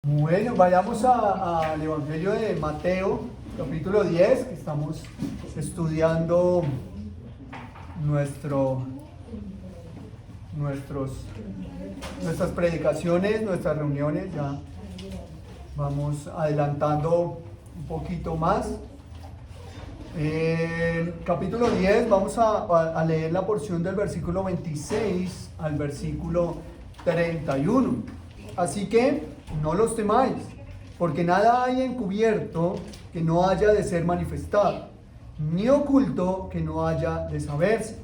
Bueno, vayamos al Evangelio de Mateo, capítulo 10, que estamos estudiando nuestras predicaciones, nuestras reuniones. Ya vamos adelantando un poquito más. Capítulo 10, vamos a leer la porción del versículo 26 al versículo 31. Así que no los temáis, porque nada hay encubierto que no haya de ser manifestado, ni oculto que no haya de saberse.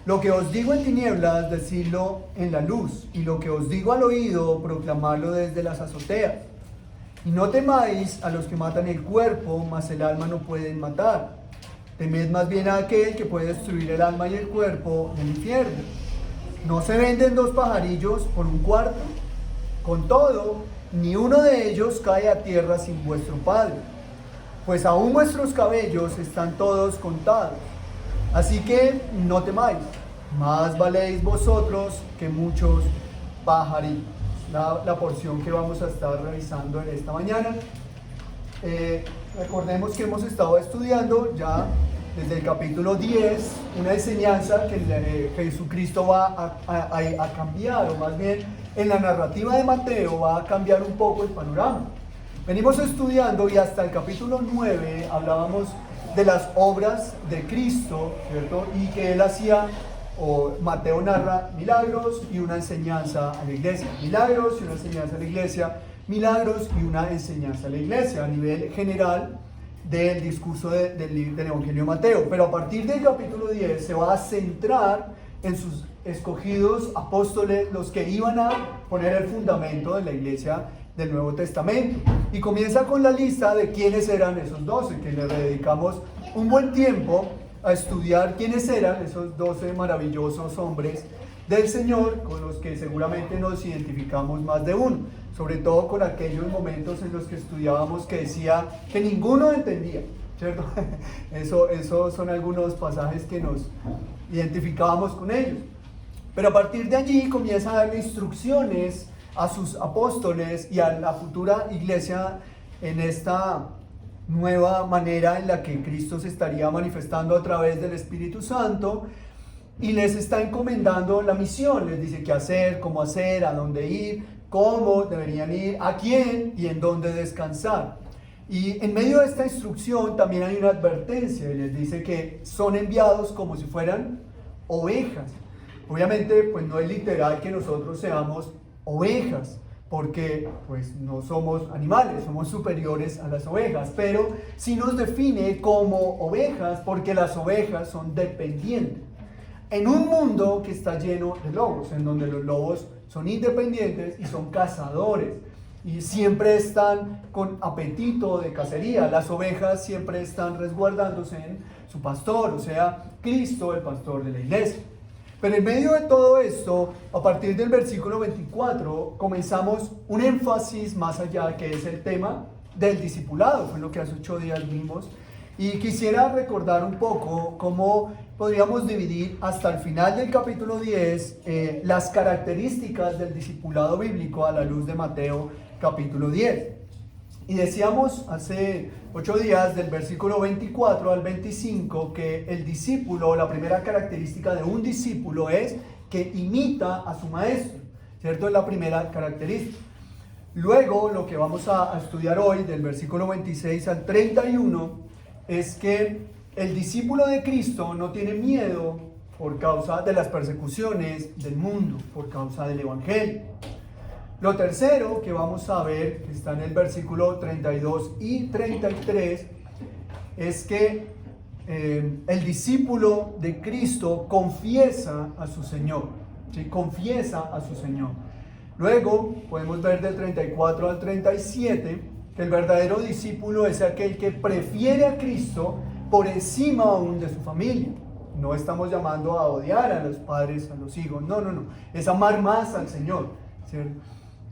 Lo que os digo en tinieblas, decidlo en la luz, y lo que os digo al oído, proclamadlo desde las azoteas. Y no temáis a los que matan el cuerpo, mas el alma no pueden matar. Temed más bien a aquel que puede destruir el alma y el cuerpo en el infierno. ¿No se venden dos pajarillos por un cuarto? Con todo, ni uno de ellos cae a tierra sin vuestro Padre, pues aún vuestros cabellos están todos contados. Así que no temáis, más valéis vosotros que muchos pajarillos. La porción que vamos a estar revisando en esta mañana. Recordemos que hemos estado estudiando ya desde el capítulo 10 una enseñanza que Jesucristo va a cambiar, o más bien en la narrativa de Mateo va a cambiar un poco el panorama. Venimos estudiando y hasta el capítulo 9 hablábamos de las obras de Cristo, ¿cierto? Y que él hacía, o Mateo narra milagros y una enseñanza a la iglesia, milagros y una enseñanza a la iglesia, milagros y una enseñanza a la iglesia a nivel general del discurso del Evangelio de Mateo. Pero a partir del capítulo 10 se va a centrar en sus escogidos apóstoles, los que iban a poner el fundamento de la iglesia del Nuevo Testamento. Y comienza con la lista de quiénes eran esos 12, que le dedicamos un buen tiempo a estudiar quiénes eran esos 12 maravillosos hombres del Señor, con los que seguramente nos identificamos más de uno, sobre todo con aquellos momentos en los que estudiábamos que decía que ninguno entendía, ¿cierto? Eso son algunos pasajes que nos identificábamos con ellos. Pero a partir de allí comienza a darle instrucciones a sus apóstoles y a la futura iglesia en esta nueva manera en la que Cristo se estaría manifestando a través del Espíritu Santo, y les está encomendando la misión. Les dice qué hacer, cómo hacer, a dónde ir, cómo deberían ir, a quién y en dónde descansar. Y en medio de esta instrucción también hay una advertencia, y les dice que son enviados como si fueran ovejas. Obviamente, pues no es literal que nosotros seamos ovejas, porque pues no somos animales, somos superiores a las ovejas, pero sí nos define como ovejas, porque las ovejas son dependientes. En un mundo que está lleno de lobos, en donde los lobos son independientes y son cazadores, y siempre están con apetito de cacería. Las ovejas siempre están resguardándose en su pastor, o sea, Cristo, el pastor de la iglesia. Pero en medio de todo esto, a partir del versículo 24, comenzamos un énfasis más allá, que es el tema del discipulado. Fue lo que hace 8 días vimos. Y quisiera recordar un poco cómo podríamos dividir hasta el final del capítulo 10 las características del discipulado bíblico a la luz de Mateo capítulo 10. Y decíamos hace 8 días, del versículo 24 al 25, que el discípulo, la primera característica de un discípulo es que imita a su maestro, ¿cierto? Es la primera característica. Luego, lo que vamos a estudiar hoy, del versículo 26 al 31, es que el discípulo de Cristo no tiene miedo por causa de las persecuciones del mundo, por causa del Evangelio. Lo tercero que vamos a ver, que está en el versículo 32 y 33, es que el discípulo de Cristo confiesa a su Señor, ¿sí? Confiesa a su Señor. Luego podemos ver del 34 al 37 que el verdadero discípulo es aquel que prefiere a Cristo por encima aún de su familia. No estamos llamando a odiar a los padres, a los hijos, no, es amar más al Señor, ¿cierto?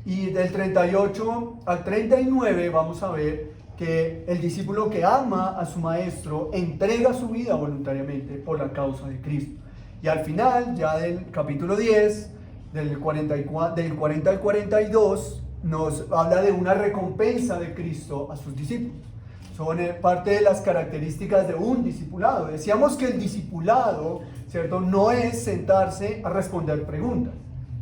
Y del 38 al 39 vamos a ver que el discípulo que ama a su maestro entrega su vida voluntariamente por la causa de Cristo. Y al final, ya del capítulo 10, del 40 al 42, nos habla de una recompensa de Cristo a sus discípulos. Son parte de las características de un discipulado. Decíamos que el discipulado, ¿cierto?, no es sentarse a responder preguntas,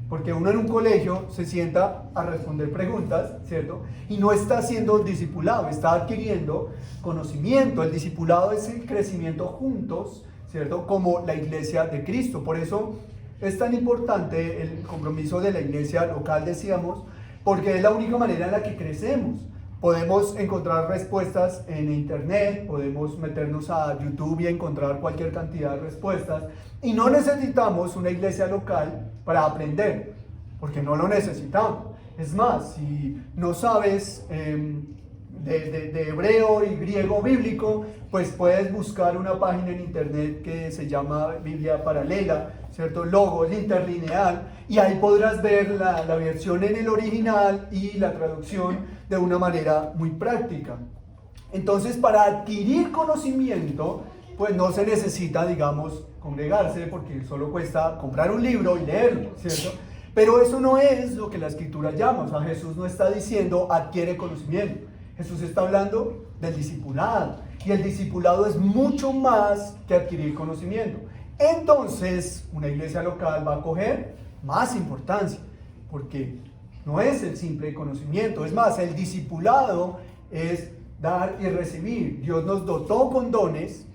porque uno en un colegio se sienta a responder preguntas, ¿cierto?, y no está siendo discipulado, está adquiriendo conocimiento. El discipulado es el crecimiento juntos, ¿cierto?, como la iglesia de Cristo. Por eso es tan importante el compromiso de la iglesia local, decíamos, porque es la única manera en la que crecemos. Podemos encontrar respuestas en internet, podemos meternos a YouTube y encontrar cualquier cantidad de respuestas, y no necesitamos una iglesia local para aprender, porque no lo necesitamos. Es más, si no sabes de hebreo y griego bíblico, pues puedes buscar una página en internet que se llama Biblia Paralela, ¿cierto? Logos interlineal, y ahí podrás ver la versión en el original y la traducción de una manera muy práctica. Entonces, para adquirir conocimiento, pues no se necesita, digamos, congregarse, porque solo cuesta comprar un libro y leerlo, ¿cierto? Pero eso no es lo que la Escritura llama. O sea, Jesús no está diciendo adquiere conocimiento. Jesús está hablando del discipulado, y el discipulado es mucho más que adquirir conocimiento. Entonces, una iglesia local va a coger más importancia, porque no es el simple conocimiento. Es más, el discipulado es dar y recibir. Dios nos dotó con dones,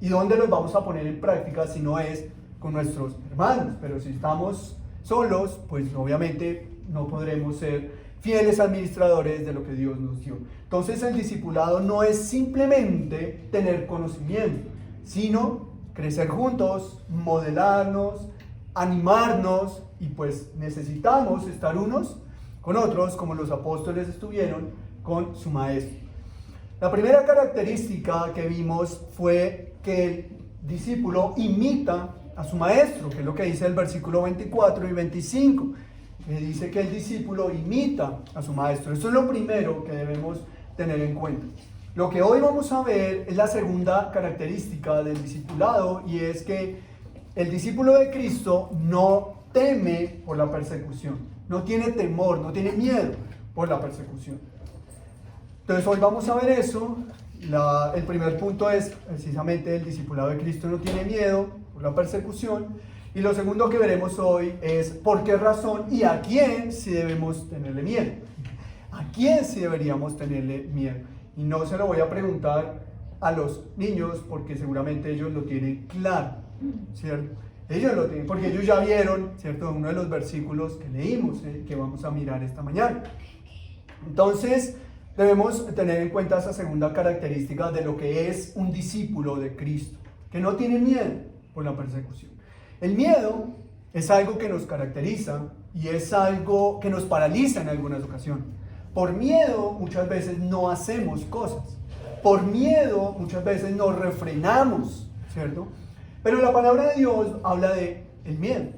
y ¿dónde los vamos a poner en práctica si no es con nuestros hermanos? Pero si estamos solos, pues obviamente no podremos ser fieles administradores de lo que Dios nos dio. Entonces, el discipulado no es simplemente tener conocimiento, sino crecer juntos, modelarnos, animarnos, y pues necesitamos estar unos con otros, como los apóstoles estuvieron con su maestro. La primera característica que vimos fue que el discípulo imita a su maestro, que es lo que dice el versículo 24 y 25, que dice que el discípulo imita a su maestro. Eso es lo primero que debemos tener en cuenta. Lo que hoy vamos a ver es la segunda característica del discipulado, y es que el discípulo de Cristo no teme por la persecución, no tiene temor, no tiene miedo por la persecución. Entonces hoy vamos a ver eso. El primer punto es precisamente el discipulado de Cristo no tiene miedo por la persecución, y lo segundo que veremos hoy es por qué razón y a quién sí debemos tenerle miedo. ¿A quién sí deberíamos tenerle miedo? Y no se lo voy a preguntar a los niños, porque seguramente ellos lo tienen claro, ¿cierto? Ellos lo tienen, porque ellos ya vieron, ¿cierto?, uno de los versículos que leímos, que vamos a mirar esta mañana. Entonces, debemos tener en cuenta esa segunda característica de lo que es un discípulo de Cristo, que no tiene miedo por la persecución. El miedo es algo que nos caracteriza y es algo que nos paraliza en algunas ocasiones. Por miedo muchas veces no hacemos cosas. Por miedo muchas veces nos refrenamos, ¿cierto? Pero la palabra de Dios habla de el miedo,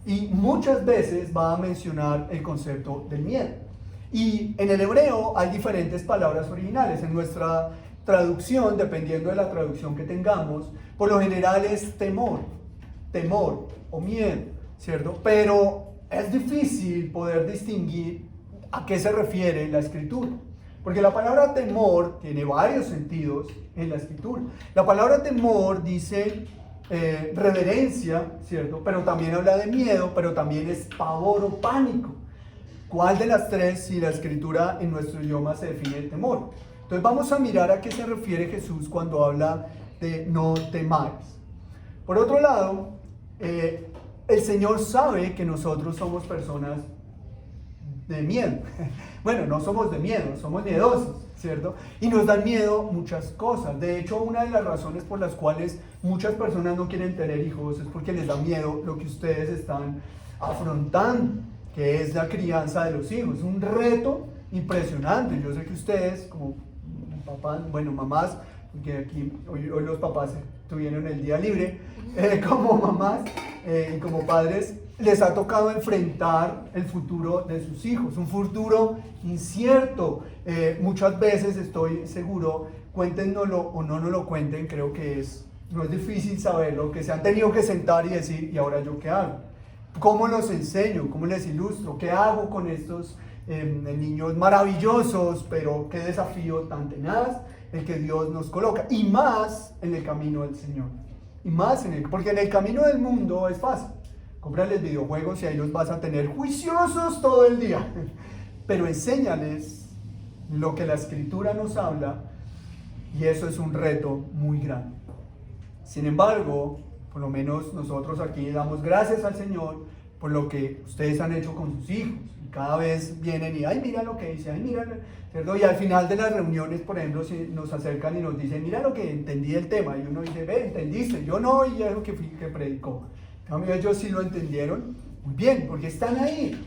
y muchas veces va a mencionar el concepto del miedo. Y en el hebreo hay diferentes palabras originales. En nuestra traducción, dependiendo de la traducción que tengamos, por lo general es temor o miedo, ¿cierto? Pero es difícil poder distinguir a qué se refiere la Escritura, porque la palabra temor tiene varios sentidos en la Escritura. La palabra temor dice reverencia, ¿cierto? Pero también habla de miedo, pero también es pavor o pánico. ¿Cuál de las tres, si la Escritura en nuestro idioma se define temor? Entonces vamos a mirar a qué se refiere Jesús cuando habla de no temáis. Por otro lado, el Señor sabe que nosotros somos personas de miedo. Bueno, no somos de miedo, somos miedosos, ¿cierto? Y nos dan miedo muchas cosas. De hecho, una de las razones por las cuales muchas personas no quieren tener hijos es porque les da miedo lo que ustedes están afrontando, que es la crianza de los hijos. Es un reto impresionante. Yo sé que ustedes, como papás, bueno, mamás, porque aquí hoy los papás tuvieron el día libre, como mamás y como padres, les ha tocado enfrentar el futuro de sus hijos, un futuro incierto. Muchas veces, estoy seguro, cuéntenoslo o no nos lo cuenten, creo que no es difícil saberlo, que se han tenido que sentar y decir, ¿y ahora yo qué hago? ¿Cómo los enseño? ¿Cómo les ilustro? ¿Qué hago con estos niños maravillosos, pero qué desafío tan tenaz el que Dios nos coloca, y más en el camino del Señor, y más porque en el camino del mundo es fácil, cómprales videojuegos y ahí los vas a tener juiciosos todo el día, pero enséñales lo que la Escritura nos habla, y eso es un reto muy grande. Sin embargo, por lo menos nosotros aquí damos gracias al Señor por lo que ustedes han hecho con sus hijos. Y cada vez vienen y, ay, mira lo que dice, ay, mira, ¿cierto? Y al final de las reuniones, por ejemplo, si nos acercan y nos dicen, mira lo que entendí del tema, y uno dice, ve, ¿entendiste? Yo no, y es lo que predicó. En cambio, ellos sí lo entendieron muy bien, porque están ahí.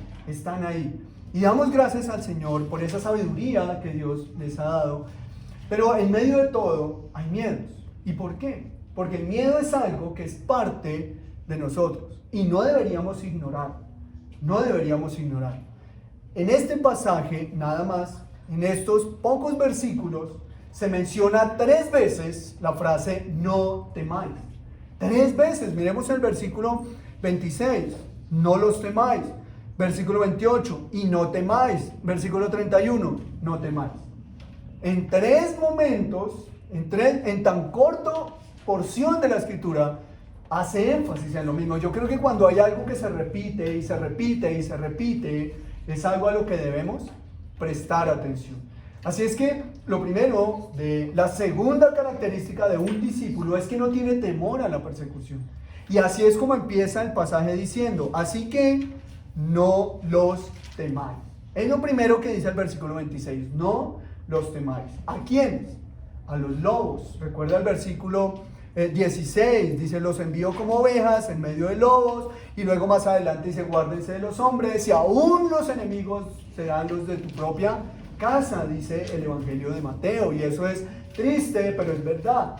Y damos gracias al Señor por esa sabiduría que Dios les ha dado. Pero en medio de todo hay miedos. ¿Y por qué? Porque el miedo es algo que es parte de nosotros y no deberíamos ignorar. En este pasaje, nada más, en estos pocos versículos, se menciona 3 veces la frase no temáis. 3 veces, miremos el versículo 26, no los temáis. Versículo 28, y no temáis. Versículo 31, no temáis. En 3 momentos, en tan corto porción de la Escritura, hace énfasis en lo mismo. Yo creo que cuando hay algo que se repite y se repite y se repite, es algo a lo que debemos prestar atención. Así es que lo primero, la segunda característica de un discípulo es que no tiene temor a la persecución. Y así es como empieza el pasaje diciendo, así que no los temáis. Es lo primero que dice el versículo 26, no los temáis. ¿A quiénes? A los lobos. Recuerda el versículo 16, dice, los envío como ovejas en medio de lobos, y luego más adelante dice, guárdense de los hombres, y aún los enemigos serán los de tu propia casa, dice el Evangelio de Mateo, y eso es triste, pero es verdad,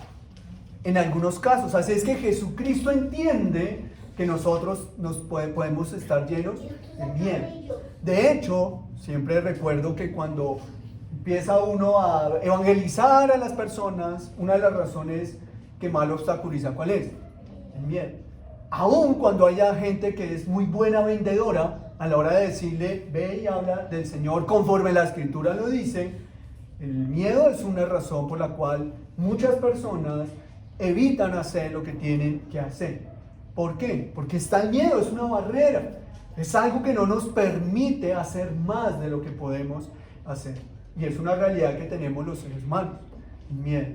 en algunos casos. Así es que Jesucristo entiende que nosotros podemos estar llenos de miedo. De hecho, siempre recuerdo que cuando empieza uno a evangelizar a las personas, una de las razones que más lo obstaculiza, ¿cuál es? El miedo. Aún cuando haya gente que es muy buena vendedora, a la hora de decirle, ve y habla del Señor conforme la Escritura lo dice, el miedo es una razón por la cual muchas personas evitan hacer lo que tienen que hacer. ¿Por qué? Porque está el miedo, es una barrera, es algo que no nos permite hacer más de lo que podemos hacer. Y es una realidad que tenemos los seres humanos, el miedo.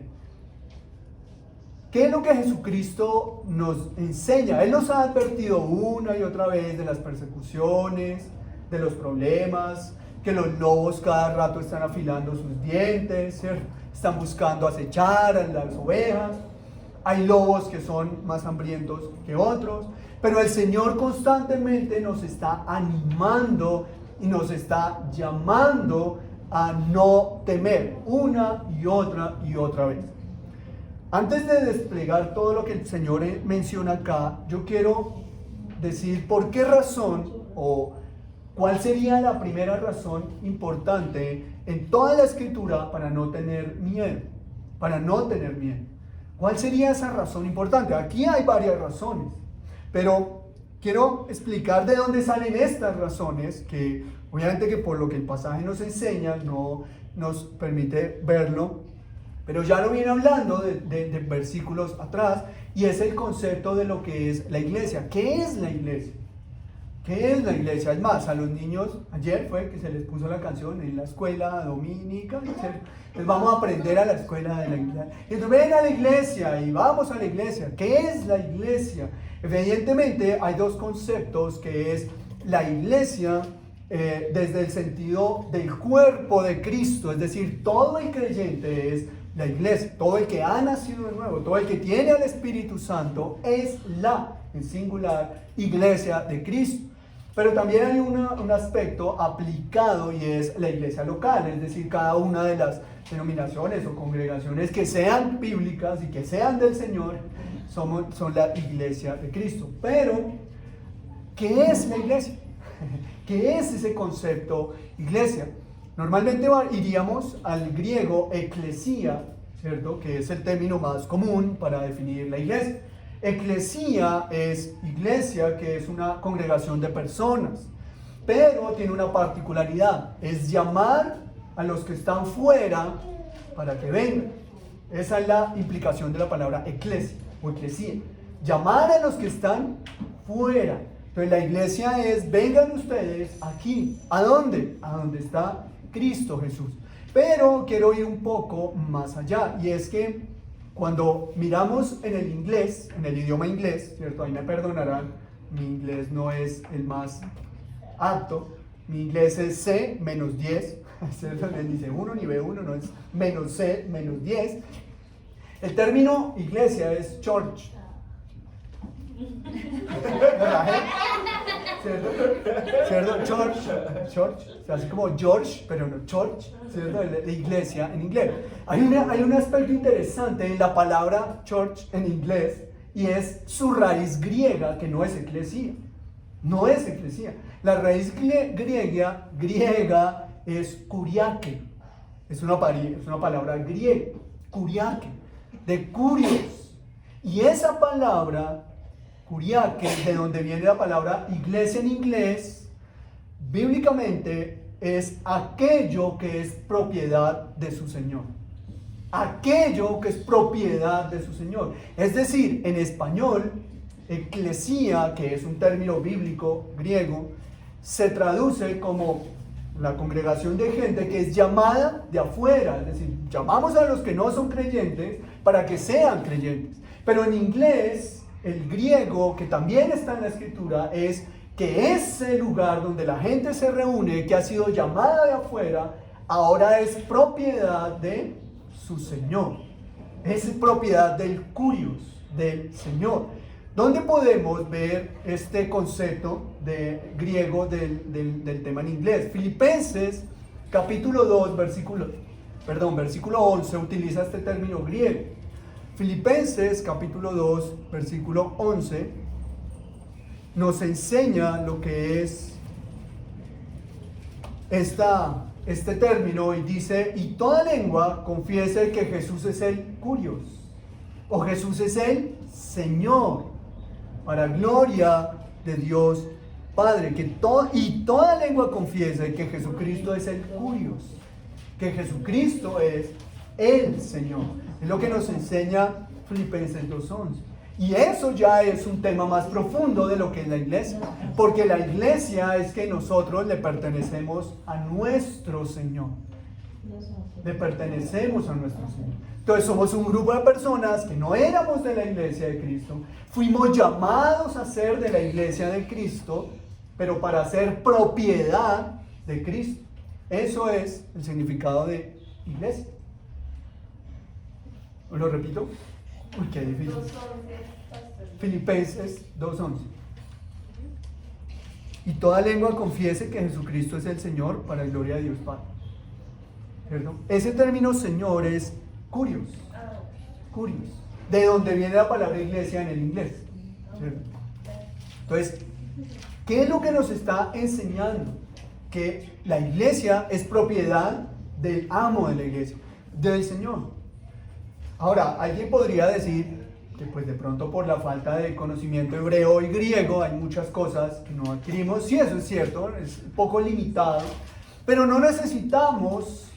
¿Qué es lo que Jesucristo nos enseña? Él nos ha advertido una y otra vez de las persecuciones, de los problemas, que los lobos cada rato están afilando sus dientes, ¿cierto? Están buscando acechar a las ovejas. Hay lobos que son más hambrientos que otros, pero el Señor constantemente nos está animando y nos está llamando a no temer una y otra vez. Antes de desplegar todo lo que el Señor menciona acá, yo quiero decir por qué razón o cuál sería la primera razón importante en toda la Escritura para no tener miedo. ¿Cuál sería esa razón importante? Aquí hay varias razones, pero quiero explicar de dónde salen estas razones, que obviamente que por lo que el pasaje nos enseña no nos permite verlo, pero ya lo viene hablando de versículos atrás, y es el concepto de lo que es la iglesia. ¿Qué es la iglesia? Es más, a los niños, ayer fue que se les puso la canción en la escuela dominica, les vamos a aprender a la escuela de la iglesia. Entonces ven a la iglesia y vamos a la iglesia. ¿Qué es la iglesia? Evidentemente hay 2 conceptos, que es la iglesia desde el sentido del cuerpo de Cristo, es decir, todo el creyente es la iglesia, todo el que ha nacido de nuevo, todo el que tiene al Espíritu Santo es en singular, iglesia de Cristo. Pero también hay un aspecto aplicado, y es la iglesia local, es decir, cada una de las denominaciones o congregaciones que sean bíblicas y que sean del Señor son la iglesia de Cristo. Pero, ¿qué es la iglesia? ¿Qué es ese concepto iglesia? Normalmente iríamos al griego eclesia, ¿cierto? Que es el término más común para definir la iglesia. Eclesia es iglesia, que es una congregación de personas. pero tiene una particularidad, es llamar a los que están fuera para que vengan. Esa es la implicación de la palabra eclesia o eclesía, llamar a los que están fuera. Entonces la iglesia es, vengan ustedes aquí. ¿A dónde? A donde está Cristo Jesús. Pero quiero ir un poco más allá, y es que cuando miramos en el inglés, en el idioma inglés, ¿cierto? Ahí me perdonarán, mi inglés no es el más apto, mi inglés es C menos 10, ¿cierto? Dice 1 ni B1, no es menos C menos 10. El término iglesia es church. ¿Cierto? Church, así como George, pero no Church, ¿cierto? La iglesia en inglés. Hay un aspecto interesante en la palabra church en inglés, y es su raíz griega, que no es eclesía. No es eclesía. La raíz griega es kuriake. Es una palabra griega, kuriake, de curios. Y esa palabra kuriake, de donde viene la palabra iglesia en inglés, bíblicamente es aquello que es propiedad de su Señor. Aquello que es propiedad de su Señor. Es decir, en español, eclesía, que es un término bíblico griego, se traduce como la congregación de gente que es llamada de afuera. Es decir, llamamos a los que no son creyentes para que sean creyentes. Pero en inglés, el griego, que también está en la escritura, es que ese lugar donde la gente se reúne, que ha sido llamada de afuera, ahora es propiedad de su Señor. Es propiedad del kurios, del Señor. ¿Dónde podemos ver este concepto de griego del tema en inglés? Filipenses capítulo 2, versículo 11 utiliza este término griego. Filipenses capítulo 2, versículo 11 nos enseña lo que es este término, y dice: y toda lengua confiese que Jesús es el kurios, o Jesús es el Señor, para gloria de Dios Padre. Y toda lengua confiese que Jesucristo es el kurios, que Jesucristo es el Señor. Es lo que nos enseña Filipenses 2:11. Y eso ya es un tema más profundo de lo que es la iglesia, porque la iglesia es que nosotros le pertenecemos a nuestro Señor. Le pertenecemos a nuestro Señor. Entonces somos un grupo de personas que no éramos de la iglesia de Cristo, fuimos llamados a ser de la iglesia de Cristo, pero para ser propiedad de Cristo. Eso es el significado de iglesia. ¿Lo repito? Uy, qué difícil. Filipenses 2:11. Y toda lengua confiese que Jesucristo es el Señor, para gloria de Dios Padre. ¿Cierto? Ese término Señor es kurios. Kurios. De donde viene la palabra iglesia en el inglés. ¿Cierto? Entonces, ¿qué es lo que nos está enseñando? Que la iglesia es propiedad del amo de la iglesia, del Señor. Ahora, alguien podría decir que pues de pronto por la falta de conocimiento hebreo y griego hay muchas cosas que no adquirimos. Sí, eso es cierto, es un poco limitado, pero no necesitamos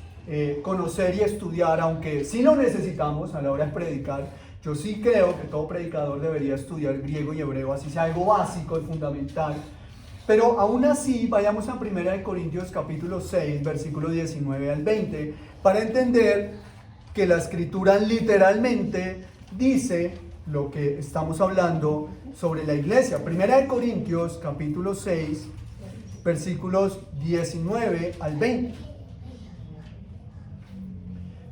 conocer y estudiar, aunque sí lo necesitamos a la hora de predicar. Yo sí creo que todo predicador debería estudiar griego y hebreo, así sea algo básico y fundamental. Pero aún así, vayamos a 1 Corintios capítulo 6, versículo 19 al 20, para entender que la escritura literalmente dice lo que estamos hablando sobre la iglesia. 1 Corintios capítulo 6, versículos 19 al 20.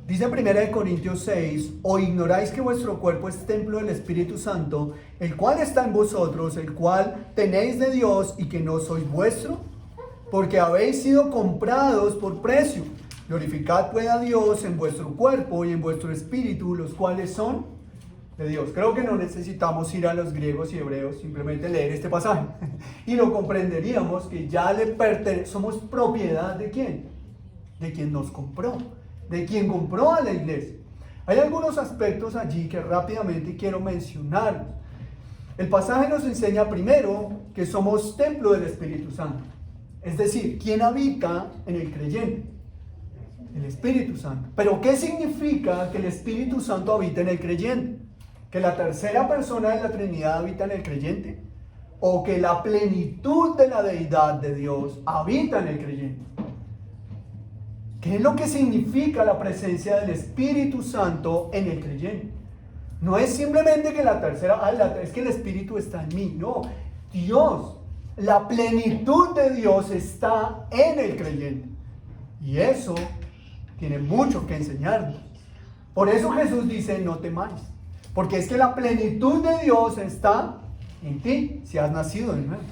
Dice 1 Corintios 6: ¿o ignoráis que vuestro cuerpo es templo del Espíritu Santo, el cual está en vosotros, el cual tenéis de Dios, y que no sois vuestro? Porque habéis sido comprados por precio. Glorificad pues a Dios en vuestro cuerpo y en vuestro espíritu, los cuales son de Dios. Creo que no necesitamos ir a los griegos y hebreos, simplemente leer este pasaje y lo comprenderíamos, que ya somos propiedad de quién, de quien nos compró, de quien compró a la iglesia. Hay algunos aspectos allí que rápidamente quiero mencionar. El pasaje nos enseña primero que somos templo del Espíritu Santo. Es decir, ¿quién habita en el creyente? El Espíritu Santo. Pero ¿qué significa que el Espíritu Santo habita en el creyente? ¿Que la tercera persona de la Trinidad habita en el creyente? ¿O que la plenitud de la deidad de Dios habita en el creyente? ¿Qué es lo que significa la presencia del Espíritu Santo en el creyente? No es simplemente que la tercera, es que el Espíritu está en mí. No, Dios, la plenitud de Dios está en el creyente. Y eso tiene mucho que enseñarnos. Por eso Jesús dice, no temáis. Porque es que la plenitud de Dios está en ti, si has nacido de nuevo.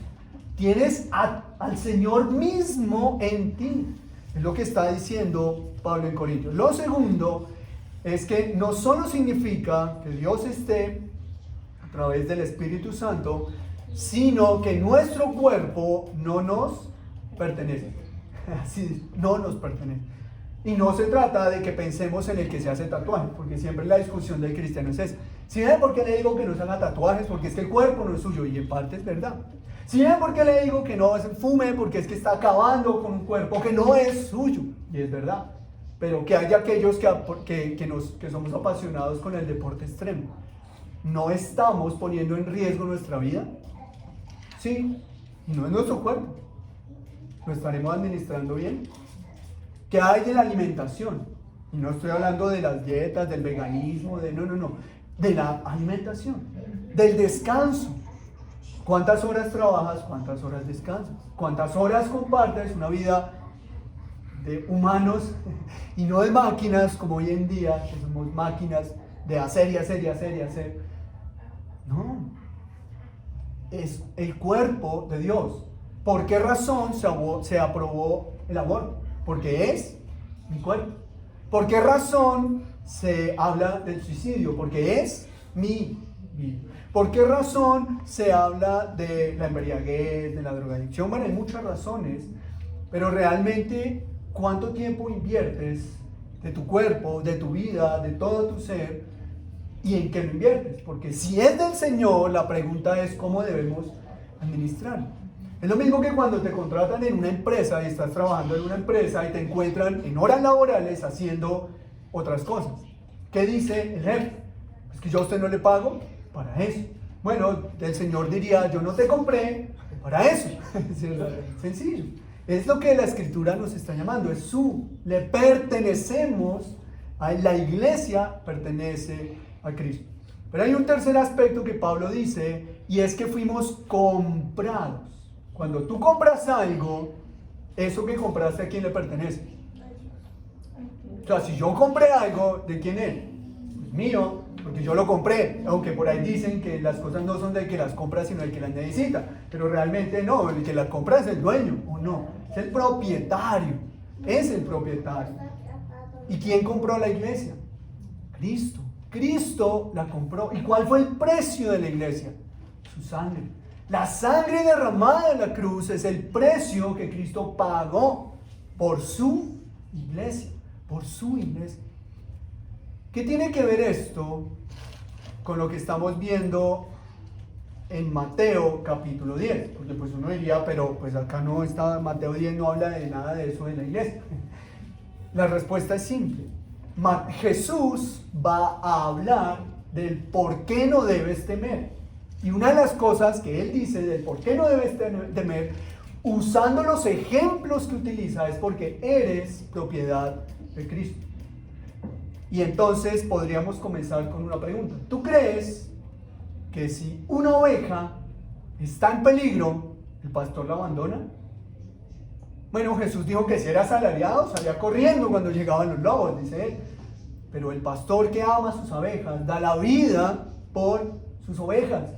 Tienes al Señor mismo en ti. Es lo que está diciendo Pablo en Corintios. Lo segundo es que no solo significa que Dios esté a través del Espíritu Santo, sino que nuestro cuerpo no nos pertenece. Así, no nos pertenece. Y no se trata de que pensemos en el que se hace tatuaje, porque siempre la discusión del cristiano es esa. Si ven por qué le digo que no se haga tatuajes, porque es que el cuerpo no es suyo, y en parte es verdad. Si ven por qué le digo que no fume, porque es que está acabando con un cuerpo que no es suyo, y es verdad. Pero que hay aquellos que somos apasionados con el deporte extremo. ¿No estamos poniendo en riesgo nuestra vida? Sí, no es nuestro cuerpo. ¿Lo estaremos administrando bien? ¿Qué hay de la alimentación? Y no estoy hablando de las dietas, del veganismo, no. De la alimentación, del descanso. ¿Cuántas horas trabajas? ¿Cuántas horas descansas? ¿Cuántas horas compartes una vida de humanos y no de máquinas como hoy en día, que somos máquinas de hacer y hacer y hacer y hacer? No. Es el cuerpo de Dios. ¿Por qué razón se aprobó el aborto? Porque es mi cuerpo. ¿Por qué razón se habla del suicidio? Porque es mi vida. ¿Por qué razón se habla de la embriaguez, de la drogadicción? Bueno, hay muchas razones, pero realmente, ¿cuánto tiempo inviertes de tu cuerpo, de tu vida, de todo tu ser? ¿Y en qué lo inviertes? Porque si es del Señor, la pregunta es cómo debemos administrarlo. Es lo mismo que cuando te contratan en una empresa y estás trabajando en una empresa y te encuentran en horas laborales haciendo otras cosas. ¿Qué dice el jefe? Es que yo a usted no le pago para eso. Bueno, el Señor diría, yo no te compré para eso. Es sencillo. Es lo que la Escritura nos está llamando. Es le pertenecemos a la iglesia, pertenece a Cristo. Pero hay un tercer aspecto que Pablo dice, y es que fuimos comprados. Cuando tú compras algo, eso que compraste, ¿a quién le pertenece? O sea, si yo compré algo, ¿de quién es? Pues mío, porque yo lo compré. Aunque por ahí dicen que las cosas no son del que las compra, sino del que las necesita. Pero realmente no, el que las compra es el dueño, ¿o no? Es el propietario, es el propietario. ¿Y quién compró la iglesia? Cristo. Cristo la compró. ¿Y cuál fue el precio de la iglesia? Su sangre. La sangre derramada en la cruz es el precio que Cristo pagó por su iglesia, por su iglesia. ¿Qué tiene que ver esto con lo que estamos viendo en Mateo capítulo 10? Porque pues uno diría, pero pues acá no está, Mateo 10 no habla de nada de eso de la iglesia. La respuesta es simple. Jesús va a hablar del por qué no debes temer. Y una de las cosas que él dice del por qué no debes temer, usando los ejemplos que utiliza, es porque eres propiedad de Cristo. Y entonces podríamos comenzar con una pregunta. ¿Tú crees que si una oveja está en peligro, el pastor la abandona? Bueno, Jesús dijo que si era asalariado, salía corriendo cuando llegaban los lobos, dice él. Pero el pastor que ama a sus ovejas da la vida por sus ovejas.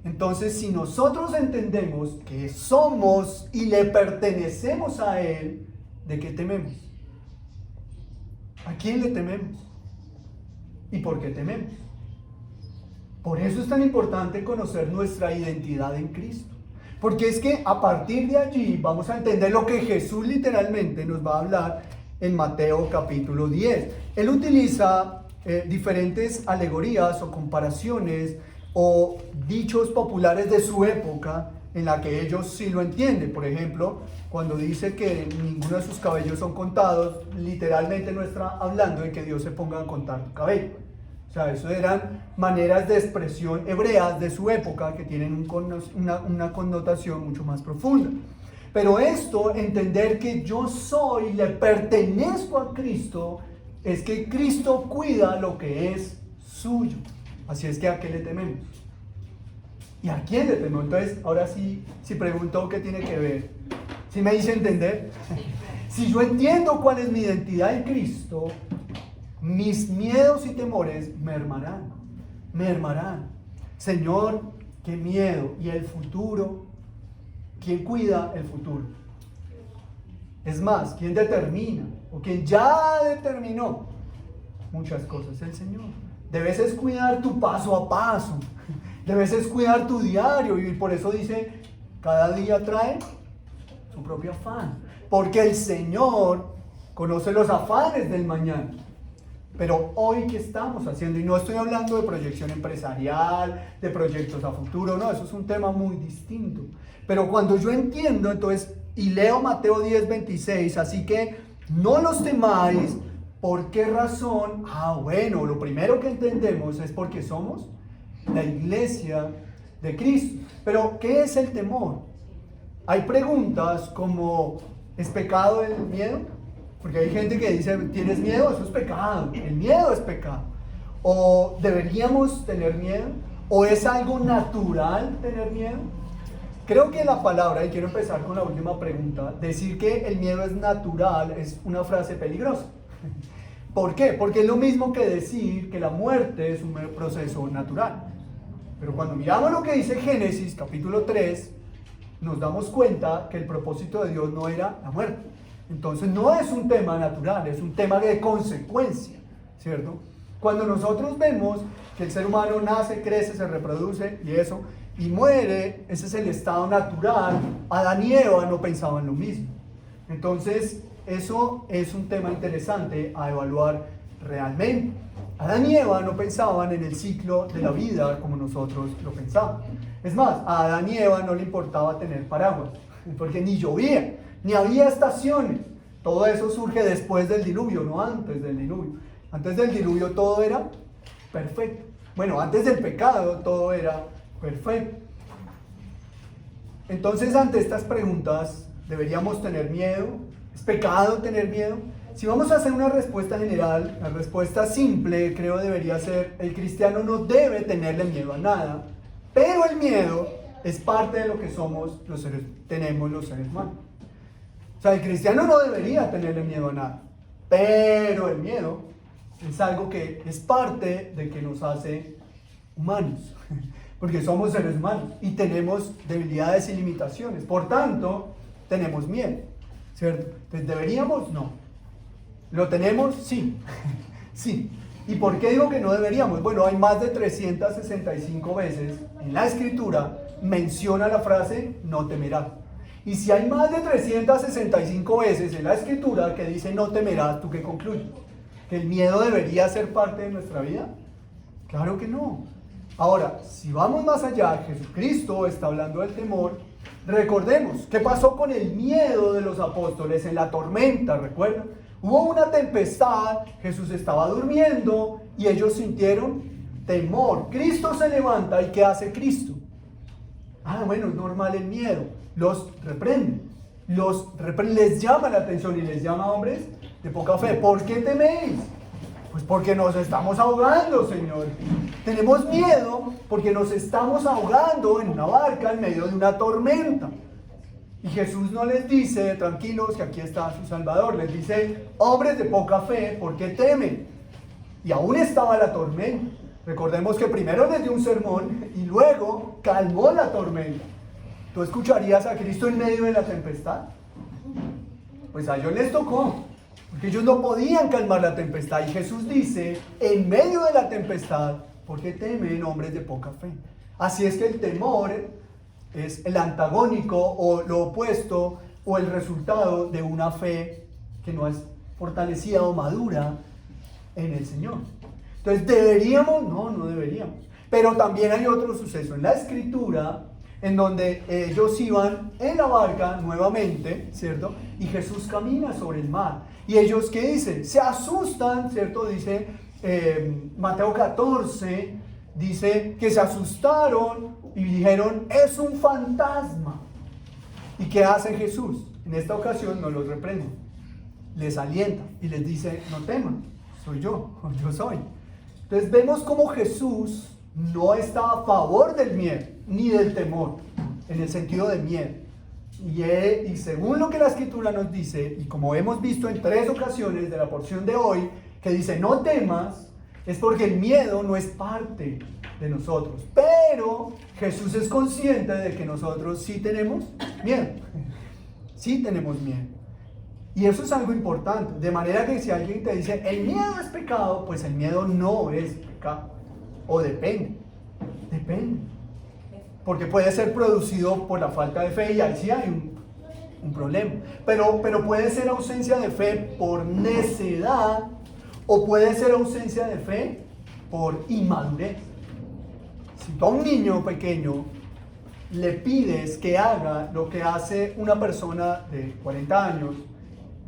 Entonces, si nosotros entendemos que somos y le pertenecemos a Él, ¿de qué tememos? ¿A quién le tememos? ¿Y por qué tememos? Por eso es tan importante conocer nuestra identidad en Cristo. Porque es que a partir de allí vamos a entender lo que Jesús literalmente nos va a hablar en Mateo capítulo 10. Él utiliza diferentes alegorías o comparaciones o dichos populares de su época en la que ellos sí lo entienden. Por ejemplo, cuando dice que ninguno de sus cabellos son contados, literalmente no está hablando de que Dios se ponga a contar tu cabello. O sea, eso eran maneras de expresión hebreas de su época que tienen una connotación mucho más profunda. Pero esto, entender que yo soy, le pertenezco a Cristo, es que Cristo cuida lo que es suyo. Así es que ¿a qué le tememos? ¿Y a quién le tememos? Entonces, ahora sí, si pregunto qué tiene que ver, ¿sí me hice entender? Si yo entiendo cuál es mi identidad en Cristo, mis miedos y temores mermarán. Señor, qué miedo. ¿Y el futuro? ¿Quién cuida el futuro? Es más, ¿quién determina? O quien ya determinó muchas cosas, el Señor. Debes es cuidar tu paso a paso. Debes es cuidar tu diario. Y por eso dice, cada día trae su propio afán. Porque el Señor conoce los afanes del mañana. Pero hoy, ¿qué estamos haciendo? Y no estoy hablando de proyección empresarial, de proyectos a futuro, no, eso es un tema muy distinto. Pero cuando yo entiendo, entonces, y leo Mateo 10:26, así que no los temáis. ¿Por qué razón? Bueno, lo primero que entendemos es porque somos la iglesia de Cristo. Pero, ¿qué es el temor? Hay preguntas como, ¿es pecado el miedo? Porque hay gente que dice, ¿tienes miedo? Eso es pecado. El miedo es pecado. ¿O deberíamos tener miedo? ¿O es algo natural tener miedo? Creo que la palabra, y quiero empezar con la última pregunta, decir que el miedo es natural es una frase peligrosa. ¿Por qué? Porque es lo mismo que decir que la muerte es un proceso natural. Pero cuando miramos lo que dice Génesis capítulo 3, nos damos cuenta que el propósito de Dios no era la muerte. Entonces no es un tema natural, es un tema de consecuencia, ¿cierto? Cuando nosotros vemos que el ser humano nace, crece, se reproduce y eso, y muere, ese es el estado natural. Adán y Eva no pensaban lo mismo. Entonces eso es un tema interesante a evaluar realmente. Adán y Eva no pensaban en el ciclo de la vida como nosotros lo pensamos. Es más, a Adán y Eva no le importaba tener paraguas, porque ni llovía, ni había estaciones. Todo eso surge después del diluvio, no antes del diluvio. Antes del diluvio todo era perfecto. Bueno, antes del pecado todo era perfecto. Entonces, ante estas preguntas, ¿deberíamos tener miedo? ¿Es pecado tener miedo? Si vamos a hacer una respuesta general, la respuesta simple creo debería ser, el cristiano no debe tenerle miedo a nada, pero el miedo es parte de lo que somos tenemos los seres humanos. O sea, el cristiano no debería tenerle miedo a nada, pero el miedo es algo que es parte de que nos hace humanos, porque somos seres humanos y tenemos debilidades y limitaciones, por tanto, tenemos miedo, ¿cierto? Entonces, ¿deberíamos? No. ¿Lo tenemos? Sí, sí. ¿Y por qué digo que no deberíamos? Bueno, hay más de 365 veces en la Escritura menciona la frase no temerás. Y si hay más de 365 veces en la Escritura que dice no temerás, ¿tú qué concluyes? ¿Que el miedo debería ser parte de nuestra vida? Claro que no. Ahora, si vamos más allá, Jesucristo está hablando del temor. Recordemos, ¿qué pasó con el miedo de los apóstoles en la tormenta? ¿Recuerdan? Hubo una tempestad, Jesús estaba durmiendo y ellos sintieron temor. Cristo se levanta y ¿qué hace Cristo? Bueno, es normal el miedo. Los reprende, les llama la atención y les llama a hombres de poca fe. ¿Por qué teméis? Pues porque nos estamos ahogando, Señor. Tenemos miedo porque nos estamos ahogando en una barca en medio de una tormenta. Y Jesús no les dice, tranquilos, que aquí está su Salvador. Les dice, hombres de poca fe, ¿por qué temen? Y aún estaba la tormenta. Recordemos que primero les dio un sermón y luego calmó la tormenta. ¿Tú escucharías a Cristo en medio de la tempestad? Pues a ellos les tocó, porque ellos no podían calmar la tempestad. Y Jesús dice, en medio de la tempestad, ¿por qué temen hombres de poca fe? Así es que el temor es el antagónico o lo opuesto o el resultado de una fe que no es fortalecida o madura en el Señor. Entonces, ¿deberíamos? No, no deberíamos. Pero también hay otro suceso en la Escritura en donde ellos iban en la barca nuevamente, ¿cierto? Y Jesús camina sobre el mar. Y ellos, ¿qué dicen? Se asustan, ¿cierto? Dice Mateo 14, dice que se asustaron y dijeron, es un fantasma. ¿Y qué hace Jesús? En esta ocasión no los reprende, les alienta y les dice, no teman, soy yo soy. Entonces vemos cómo Jesús no está a favor del miedo, ni del temor, en el sentido de miedo. Y según lo que la Escritura nos dice, y como hemos visto en 3 ocasiones de la porción de hoy, que dice, no temas, es porque el miedo no es parte de nosotros. Pero Jesús es consciente de que nosotros sí tenemos miedo. Sí tenemos miedo. Y eso es algo importante. De manera que si alguien te dice, el miedo es pecado, pues el miedo no es pecado. O depende. Porque puede ser producido por la falta de fe y ahí sí hay un problema. Pero puede ser ausencia de fe por necedad o puede ser ausencia de fe por inmadurez. Si tú a un niño pequeño le pides que haga lo que hace una persona de 40 años,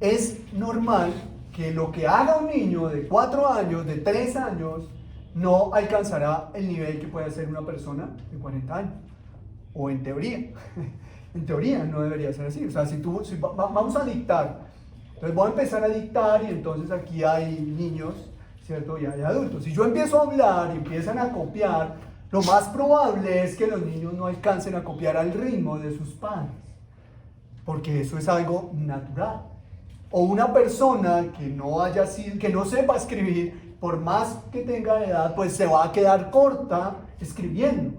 es normal que lo que haga un niño de 4 años, de 3 años, no alcanzará el nivel que puede hacer una persona de 40 años. O en teoría. En teoría no debería ser así. O sea, vamos a dictar. Entonces voy a empezar a dictar y entonces aquí hay niños, ¿cierto? Y hay adultos. Si yo empiezo a hablar y empiezan a copiar, lo más probable es que los niños no alcancen a copiar al ritmo de sus padres. Porque eso es algo natural. O una persona que no sepa escribir, por más que tenga edad, pues se va a quedar corta escribiendo.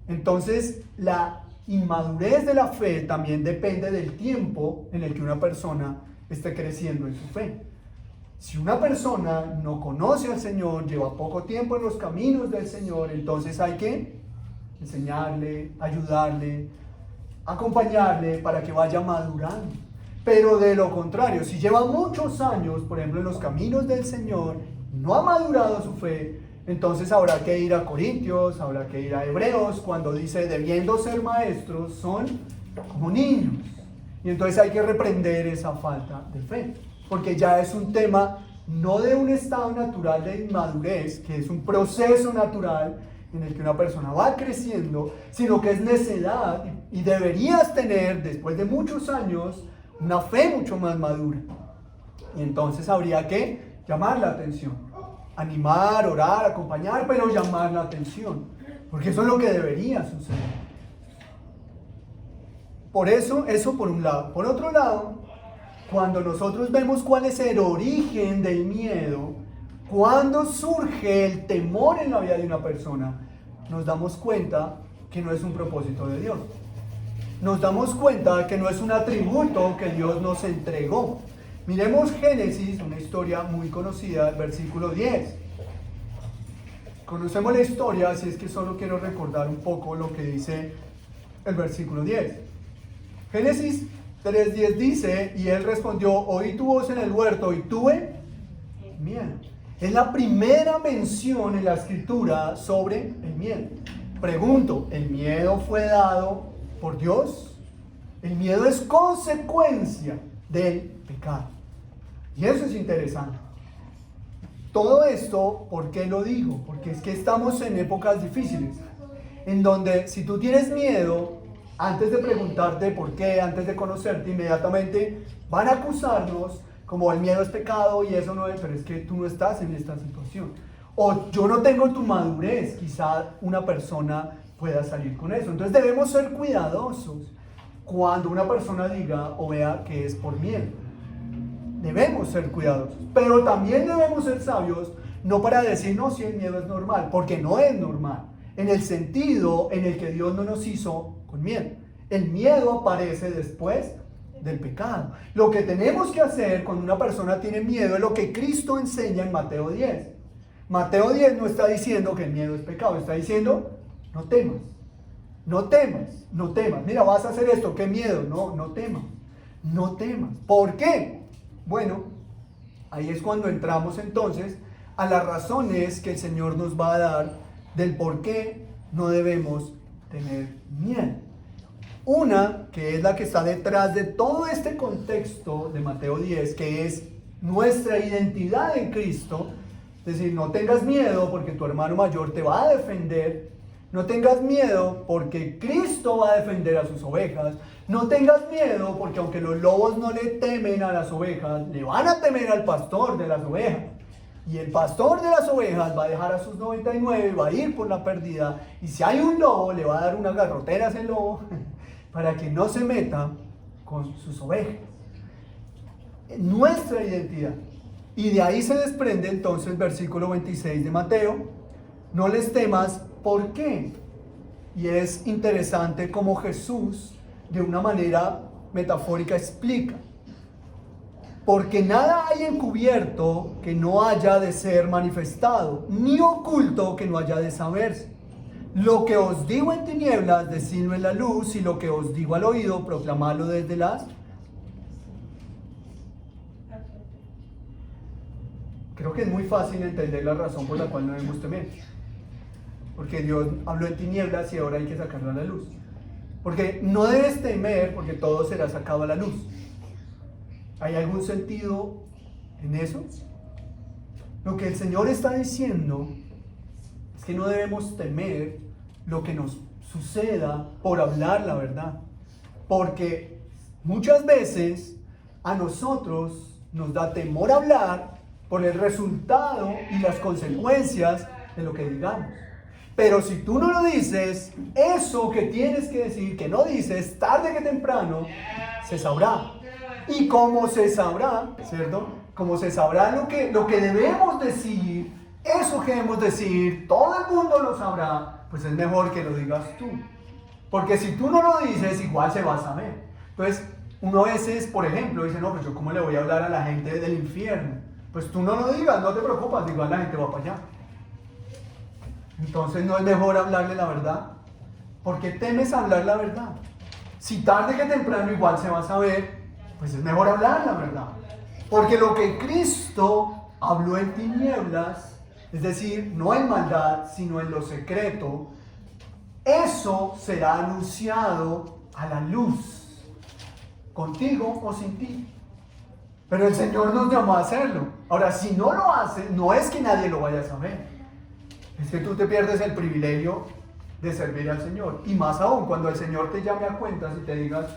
Entonces, la inmadurez de la fe también depende del tiempo en el que una persona esté creciendo en su fe. Si una persona no conoce al Señor, lleva poco tiempo en los caminos del Señor, entonces hay que enseñarle, ayudarle, acompañarle para que vaya madurando. Pero de lo contrario, si lleva muchos años, por ejemplo, en los caminos del Señor, no ha madurado su fe, entonces habrá que ir a Corintios, habrá que ir a Hebreos, cuando dice, debiendo ser maestros, son como niños. Y entonces hay que reprender esa falta de fe, porque ya es un tema no de un estado natural de inmadurez, que es un proceso natural en el que una persona va creciendo, sino que es necedad y deberías tener, después de muchos años, una fe mucho más madura. Y entonces habría que llamar la atención. Animar, orar, acompañar, pero llamar la atención. Porque eso es lo que debería suceder. Por eso por un lado. Por otro lado, cuando nosotros vemos cuál es el origen del miedo, cuando surge el temor en la vida de una persona, nos damos cuenta que no es un propósito de Dios. Nos damos cuenta que no es un atributo que Dios nos entregó. Miremos Génesis, una historia muy conocida, el versículo 10. Conocemos la historia, así es que solo quiero recordar un poco lo que dice el versículo 10. Génesis 3:10 dice, y él respondió, oí tu voz en el huerto y tuve miedo. Es la primera mención en la Escritura sobre el miedo. Pregunto, ¿el miedo fue dado por Dios? El miedo es consecuencia del pecado. Y eso es interesante. Todo esto, ¿por qué lo digo? Porque es que estamos en épocas difíciles, en donde si tú tienes miedo, antes de preguntarte por qué, antes de conocerte, inmediatamente van a acusarnos como el miedo es pecado y eso no es, pero es que tú no estás en esta situación. O yo no tengo tu madurez, quizá una persona pueda salir con eso. Entonces debemos ser cuidadosos cuando una persona diga o vea que es por miedo. Debemos ser cuidadosos, pero también debemos ser sabios, no para decir, no, si el miedo es normal, porque no es normal, en el sentido en el que Dios no nos hizo con miedo. El miedo aparece después del pecado. Lo que tenemos que hacer cuando una persona tiene miedo es lo que Cristo enseña en Mateo 10. Mateo 10 no está diciendo que el miedo es pecado, está diciendo, no temas, no temas, no temas. Mira, vas a hacer esto, qué miedo, no temas, no temas. ¿Por qué? Bueno, ahí es cuando entramos entonces a las razones que el Señor nos va a dar del por qué no debemos tener miedo. Una, que es la que está detrás de todo este contexto de Mateo 10, que es nuestra identidad en Cristo. Es decir, no tengas miedo porque tu hermano mayor te va a defender. No tengas miedo porque Cristo va a defender a sus ovejas. No tengas miedo porque aunque los lobos no le temen a las ovejas, le van a temer al pastor de las ovejas. Y el pastor de las ovejas va a dejar a sus 99, va a ir por la perdida. Y si hay un lobo, le va a dar una garrotera a ese lobo para que no se meta con sus ovejas. Nuestra identidad. Y de ahí se desprende entonces el versículo 26 de Mateo. No les temas, ¿por qué? Y es interesante cómo Jesús, de una manera metafórica, explica. Porque nada hay encubierto que no haya de ser manifestado, ni oculto que no haya de saberse. Lo que os digo en tinieblas, decidlo en la luz, y lo que os digo al oído, proclamadlo desde las... Creo que es muy fácil entender la razón por la cual no debemos temer. Porque Dios habló en tinieblas y ahora hay que sacarlo a la luz. Porque no debes temer porque todo será sacado a la luz. ¿Hay algún sentido en eso? Lo que el Señor está diciendo es que no debemos temer lo que nos suceda por hablar la verdad. Porque muchas veces a nosotros nos da temor hablar por el resultado y las consecuencias de lo que digamos. Pero si tú no lo dices, eso que tienes que decir, que no dices, tarde que temprano, se sabrá. Y como se sabrá, ¿cierto? Como se sabrá lo que debemos decir, eso que debemos decir, todo el mundo lo sabrá, pues es mejor que lo digas tú. Porque si tú no lo dices, igual se va a saber. Entonces, uno a veces, por ejemplo, dice, no, pues yo cómo le voy a hablar a la gente del infierno. Pues tú no lo digas, no te preocupas, igual la gente va para allá. Entonces no es mejor hablarle la verdad. ¿Por qué temes hablar la verdad? Si tarde que temprano igual se va a saber, pues es mejor hablar la verdad. Porque lo que Cristo habló en tinieblas, es decir, no en maldad, sino en lo secreto, eso será anunciado a la luz, contigo o sin ti. Pero el Señor nos llamó a hacerlo. Ahora, si no lo hace, no es que nadie lo vaya a saber. Es que tú te pierdes el privilegio de servir al Señor. Y más aún, cuando el Señor te llame a cuentas y te digas,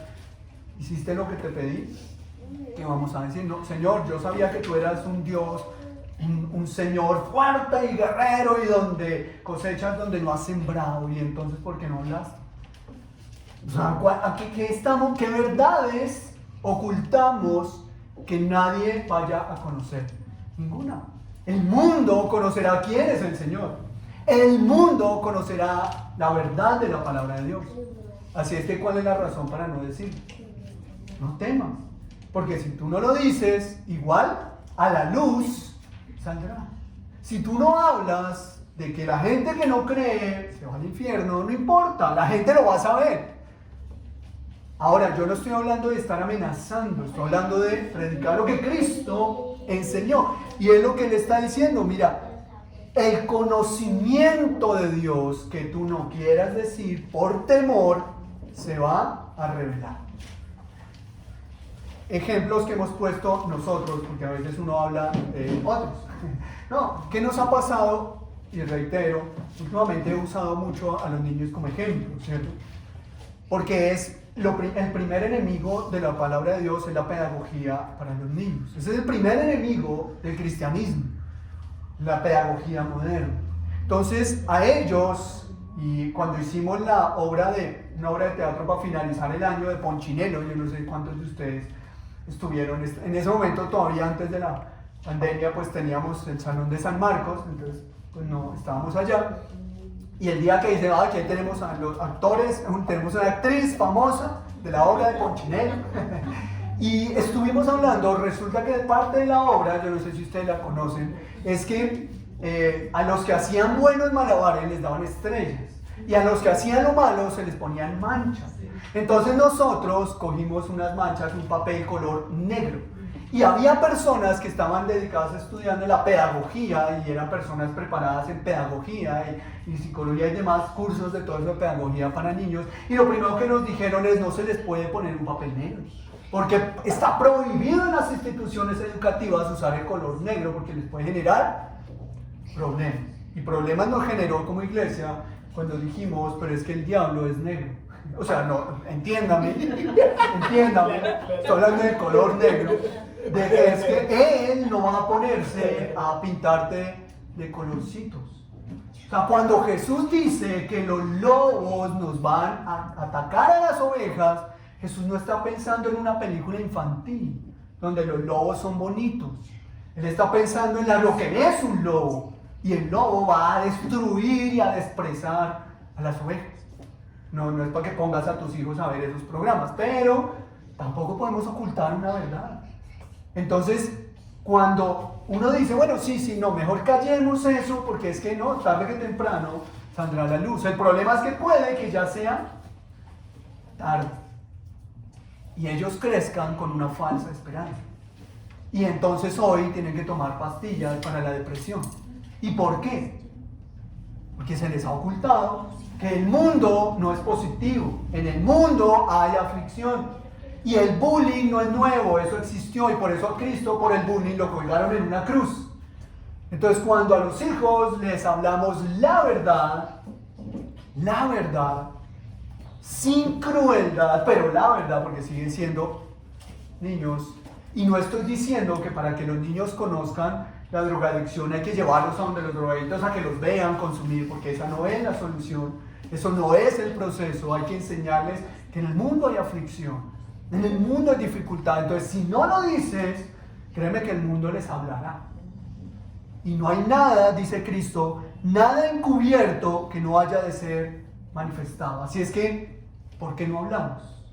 ¿hiciste lo que te pedí? ¿Qué vamos a decir? No, Señor, yo sabía que tú eras un Dios, un Señor fuerte y guerrero y donde cosechas donde no has sembrado. Y entonces, ¿por qué no hablaste? O sea, ¿qué verdades ocultamos que nadie vaya a conocer? Ninguna. El mundo conocerá quién es el Señor. El mundo conocerá la verdad de la palabra de Dios. Así es que, ¿cuál es la razón para no decirlo? No temas. Porque si tú no lo dices, igual a la luz saldrá. Si tú no hablas de que la gente que no cree se va al infierno, no importa, la gente lo va a saber. Ahora, yo no estoy hablando de estar amenazando, estoy hablando de predicar lo que Cristo enseñó. Y es lo que le está diciendo, mira, el conocimiento de Dios que tú no quieras decir por temor, se va a revelar. Ejemplos que hemos puesto nosotros, porque a veces uno habla de otros. No, ¿qué nos ha pasado? Y reitero, últimamente he usado mucho a los niños como ejemplo, ¿cierto? Porque es el primer enemigo de la palabra de Dios, es la pedagogía para los niños. Ese es el primer enemigo del cristianismo, la pedagogía moderna. Entonces, a ellos, y cuando hicimos una obra de teatro para finalizar el año de Ponchinelo, yo no sé cuántos de ustedes estuvieron, en ese momento todavía antes de la pandemia, pues teníamos el Salón de San Marcos, entonces pues no, estábamos allá. Y el día que dice, aquí tenemos a los actores, tenemos una actriz famosa de la obra de Ponchinelo. Y estuvimos hablando, resulta que parte de la obra, yo no sé si ustedes la conocen, es que a los que hacían buenos malabares les daban estrellas. Y a los que hacían lo malo se les ponían manchas. Entonces nosotros cogimos unas manchas, un papel color negro. Y había personas que estaban dedicadas a estudiando la pedagogía y eran personas preparadas en pedagogía y psicología y demás cursos de todo eso de pedagogía para niños. Y lo primero que nos dijeron es no se les puede poner un papel negro, porque está prohibido en las instituciones educativas usar el color negro porque les puede generar problemas. Y problemas nos generó como iglesia cuando dijimos, pero es que el diablo es negro. O sea, no, entiéndame, estoy hablando del color negro, de que es que él no va a ponerse a pintarte de colorcitos. O sea, cuando Jesús dice que los lobos nos van a atacar a las ovejas, Jesús no está pensando en una película infantil, donde los lobos son bonitos. Él está pensando en lo que es un lobo, y el lobo va a destruir y a desprezar a las ovejas. No es para que pongas a tus hijos a ver esos programas, pero tampoco podemos ocultar una verdad. Entonces, cuando uno dice, bueno, sí, no, mejor callemos eso, porque es que no, tarde que temprano saldrá la luz. El problema es que puede que ya sea tarde. Y ellos crezcan con una falsa esperanza. Y entonces hoy tienen que tomar pastillas para la depresión. ¿Y por qué? Porque se les ha ocultado que el mundo no es positivo. En el mundo hay aflicción. Y el bullying no es nuevo, eso existió. Y por eso a Cristo, por el bullying, lo colgaron en una cruz. Entonces, cuando a los hijos les hablamos la verdad, sin crueldad, pero la verdad, porque siguen siendo niños. Y no estoy diciendo que para que los niños conozcan la drogadicción hay que llevarlos a donde los drogadictos a que los vean consumir, porque esa no es la solución, eso no es el proceso. Hay que enseñarles que en el mundo hay aflicción, en el mundo hay dificultad. Entonces, si no lo dices, créeme que el mundo les hablará. Y no hay nada, dice Cristo, nada encubierto que no haya de ser manifestado. Así es que, ¿por qué no hablamos?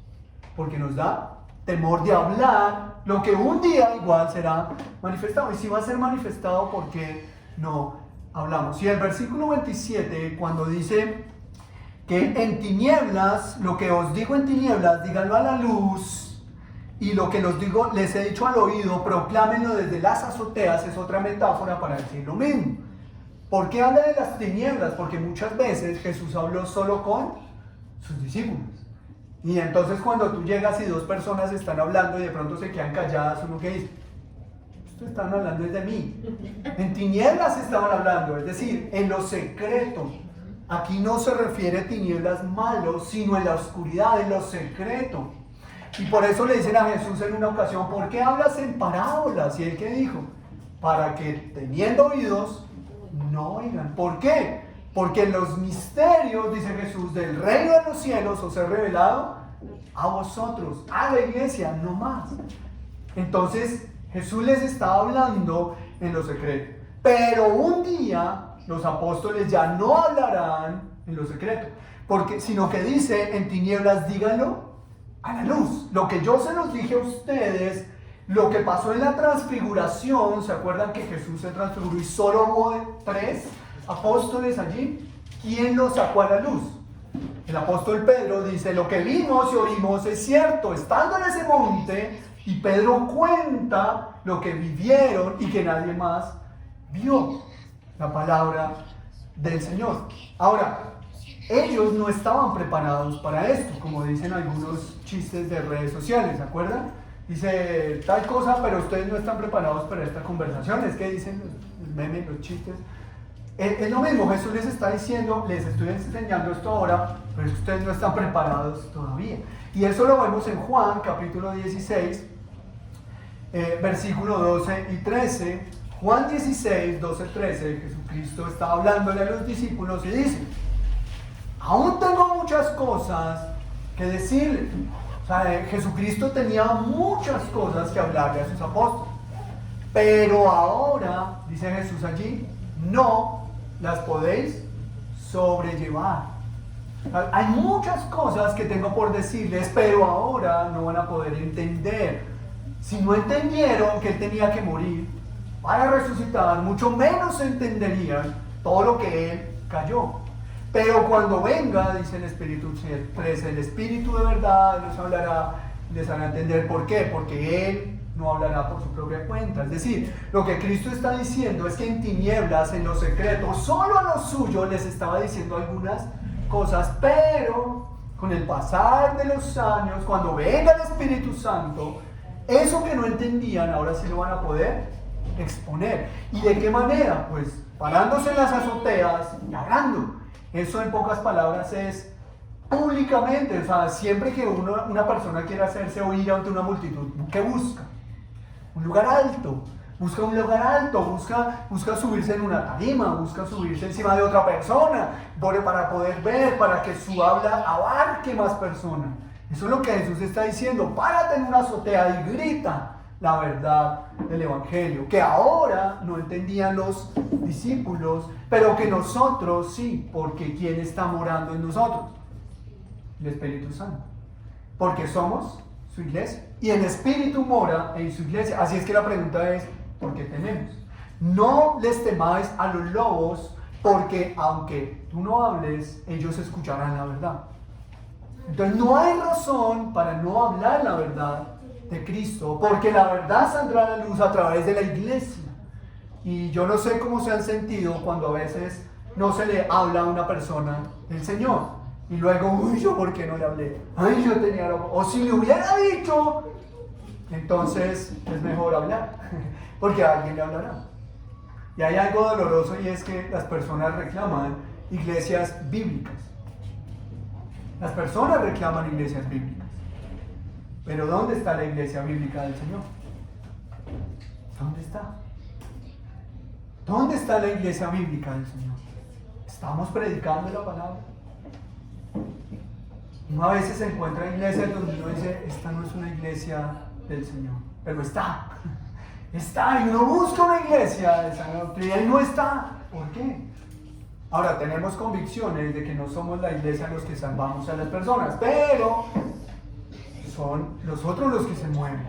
Porque nos da temor de hablar lo que un día igual será manifestado. Y si va a ser manifestado, ¿por qué no hablamos? Y el versículo 27, cuando dice que en tinieblas, lo que os digo en tinieblas, díganlo a la luz, y lo que les he dicho al oído, proclámenlo desde las azoteas, es otra metáfora para decir lo mismo. ¿Por qué habla de las tinieblas? Porque muchas veces Jesús habló solo con sus discípulos. Y entonces cuando tú llegas y dos personas están hablando y de pronto se quedan calladas, uno que dice, ustedes están hablando es de mí. En tinieblas estaban hablando, es decir, en lo secreto. Aquí no se refiere a tinieblas malos, sino en la oscuridad, en lo secreto. Y por eso le dicen a Jesús en una ocasión, ¿por qué hablas en parábolas? Y él que dijo, para que teniendo oídos, no oigan. ¿Por qué? Porque los misterios, dice Jesús, del reino de los cielos os he revelado a vosotros, a la iglesia, no más. Entonces Jesús les está hablando en lo secreto. Pero un día los apóstoles ya no hablarán en lo secreto, sino que dice, en tinieblas díganlo a la luz. Lo que yo se los dije a ustedes, lo que pasó en la transfiguración, ¿se acuerdan que Jesús se transfiguró y solo hubo 3 apóstoles allí? ¿Quién los sacó a la luz? El apóstol Pedro dice, lo que vimos y oímos es cierto, estando en ese monte, y Pedro cuenta lo que vivieron y que nadie más vio, la palabra del Señor. Ahora, ellos no estaban preparados para esto, como dicen algunos chistes de redes sociales, ¿se acuerdan? Dice tal cosa, pero ustedes no están preparados para esta conversación. Es que dicen los memes, los chistes. Es lo mismo, Jesús les está diciendo, les estoy enseñando esto ahora, pero es que ustedes no están preparados todavía. Y eso lo vemos en Juan, capítulo 16, versículo 12 y 13. Juan 16, 12, 13, Jesucristo está hablándole a los discípulos y dice, aún tengo muchas cosas que decirles. O sea, Jesucristo tenía muchas cosas que hablarle a sus apóstoles. Pero ahora, dice Jesús allí, no las podéis sobrellevar. Hay muchas cosas que tengo por decirles, pero ahora no van a poder entender. Si no entendieron que Él tenía que morir para resucitar, mucho menos entenderían todo lo que Él cayó. Pero cuando venga, dice el Espíritu 13, el Espíritu de verdad les hablará, les hará entender por qué. Porque Él no hablará por su propia cuenta. Es decir, lo que Cristo está diciendo es que en tinieblas, en lo secreto, solo a los suyos les estaba diciendo algunas cosas, pero con el pasar de los años, cuando venga el Espíritu Santo, eso que no entendían, ahora sí lo van a poder exponer. ¿Y de qué manera? Pues parándose en las azoteas y hablando. Eso, en pocas palabras, es públicamente. O sea, siempre que una persona quiere hacerse oír ante una multitud, ¿qué busca? Un lugar alto. Busca un lugar alto, busca subirse en una tarima, busca subirse encima de otra persona para poder ver, para que su habla abarque más personas. Eso es lo que Jesús está diciendo. Párate en una azotea y grita la verdad del Evangelio, que ahora no entendían los discípulos, pero que nosotros sí, porque ¿quién está morando en nosotros? El Espíritu Santo. Porque somos su iglesia. Y el Espíritu mora en su iglesia. Así es que la pregunta es, ¿por qué tememos? No les temáis a los lobos, porque aunque tú no hables, ellos escucharán la verdad. Entonces no hay razón para no hablar la verdad de Cristo, porque la verdad saldrá a la luz a través de la iglesia. Y yo no sé cómo se han sentido cuando a veces no se le habla a una persona del Señor. Y luego, uy, ¿yo por qué no le hablé? Ay, yo tenía o si le hubiera dicho, entonces es mejor hablar, porque alguien le hablará. Y hay algo doloroso, y es que las personas reclaman iglesias bíblicas. Las personas reclaman iglesias bíblicas. Pero ¿dónde está la iglesia bíblica del Señor? ¿Dónde está? ¿Dónde está la iglesia bíblica del Señor? ¿Estamos predicando la palabra? Uno a veces se encuentra iglesias donde uno dice, esta no es una iglesia del Señor, pero está, y uno busca una iglesia de sana doctrina y no está. ¿Por qué? Ahora, tenemos convicciones de que no somos la iglesia los que salvamos a las personas, pero son los otros los que se mueven.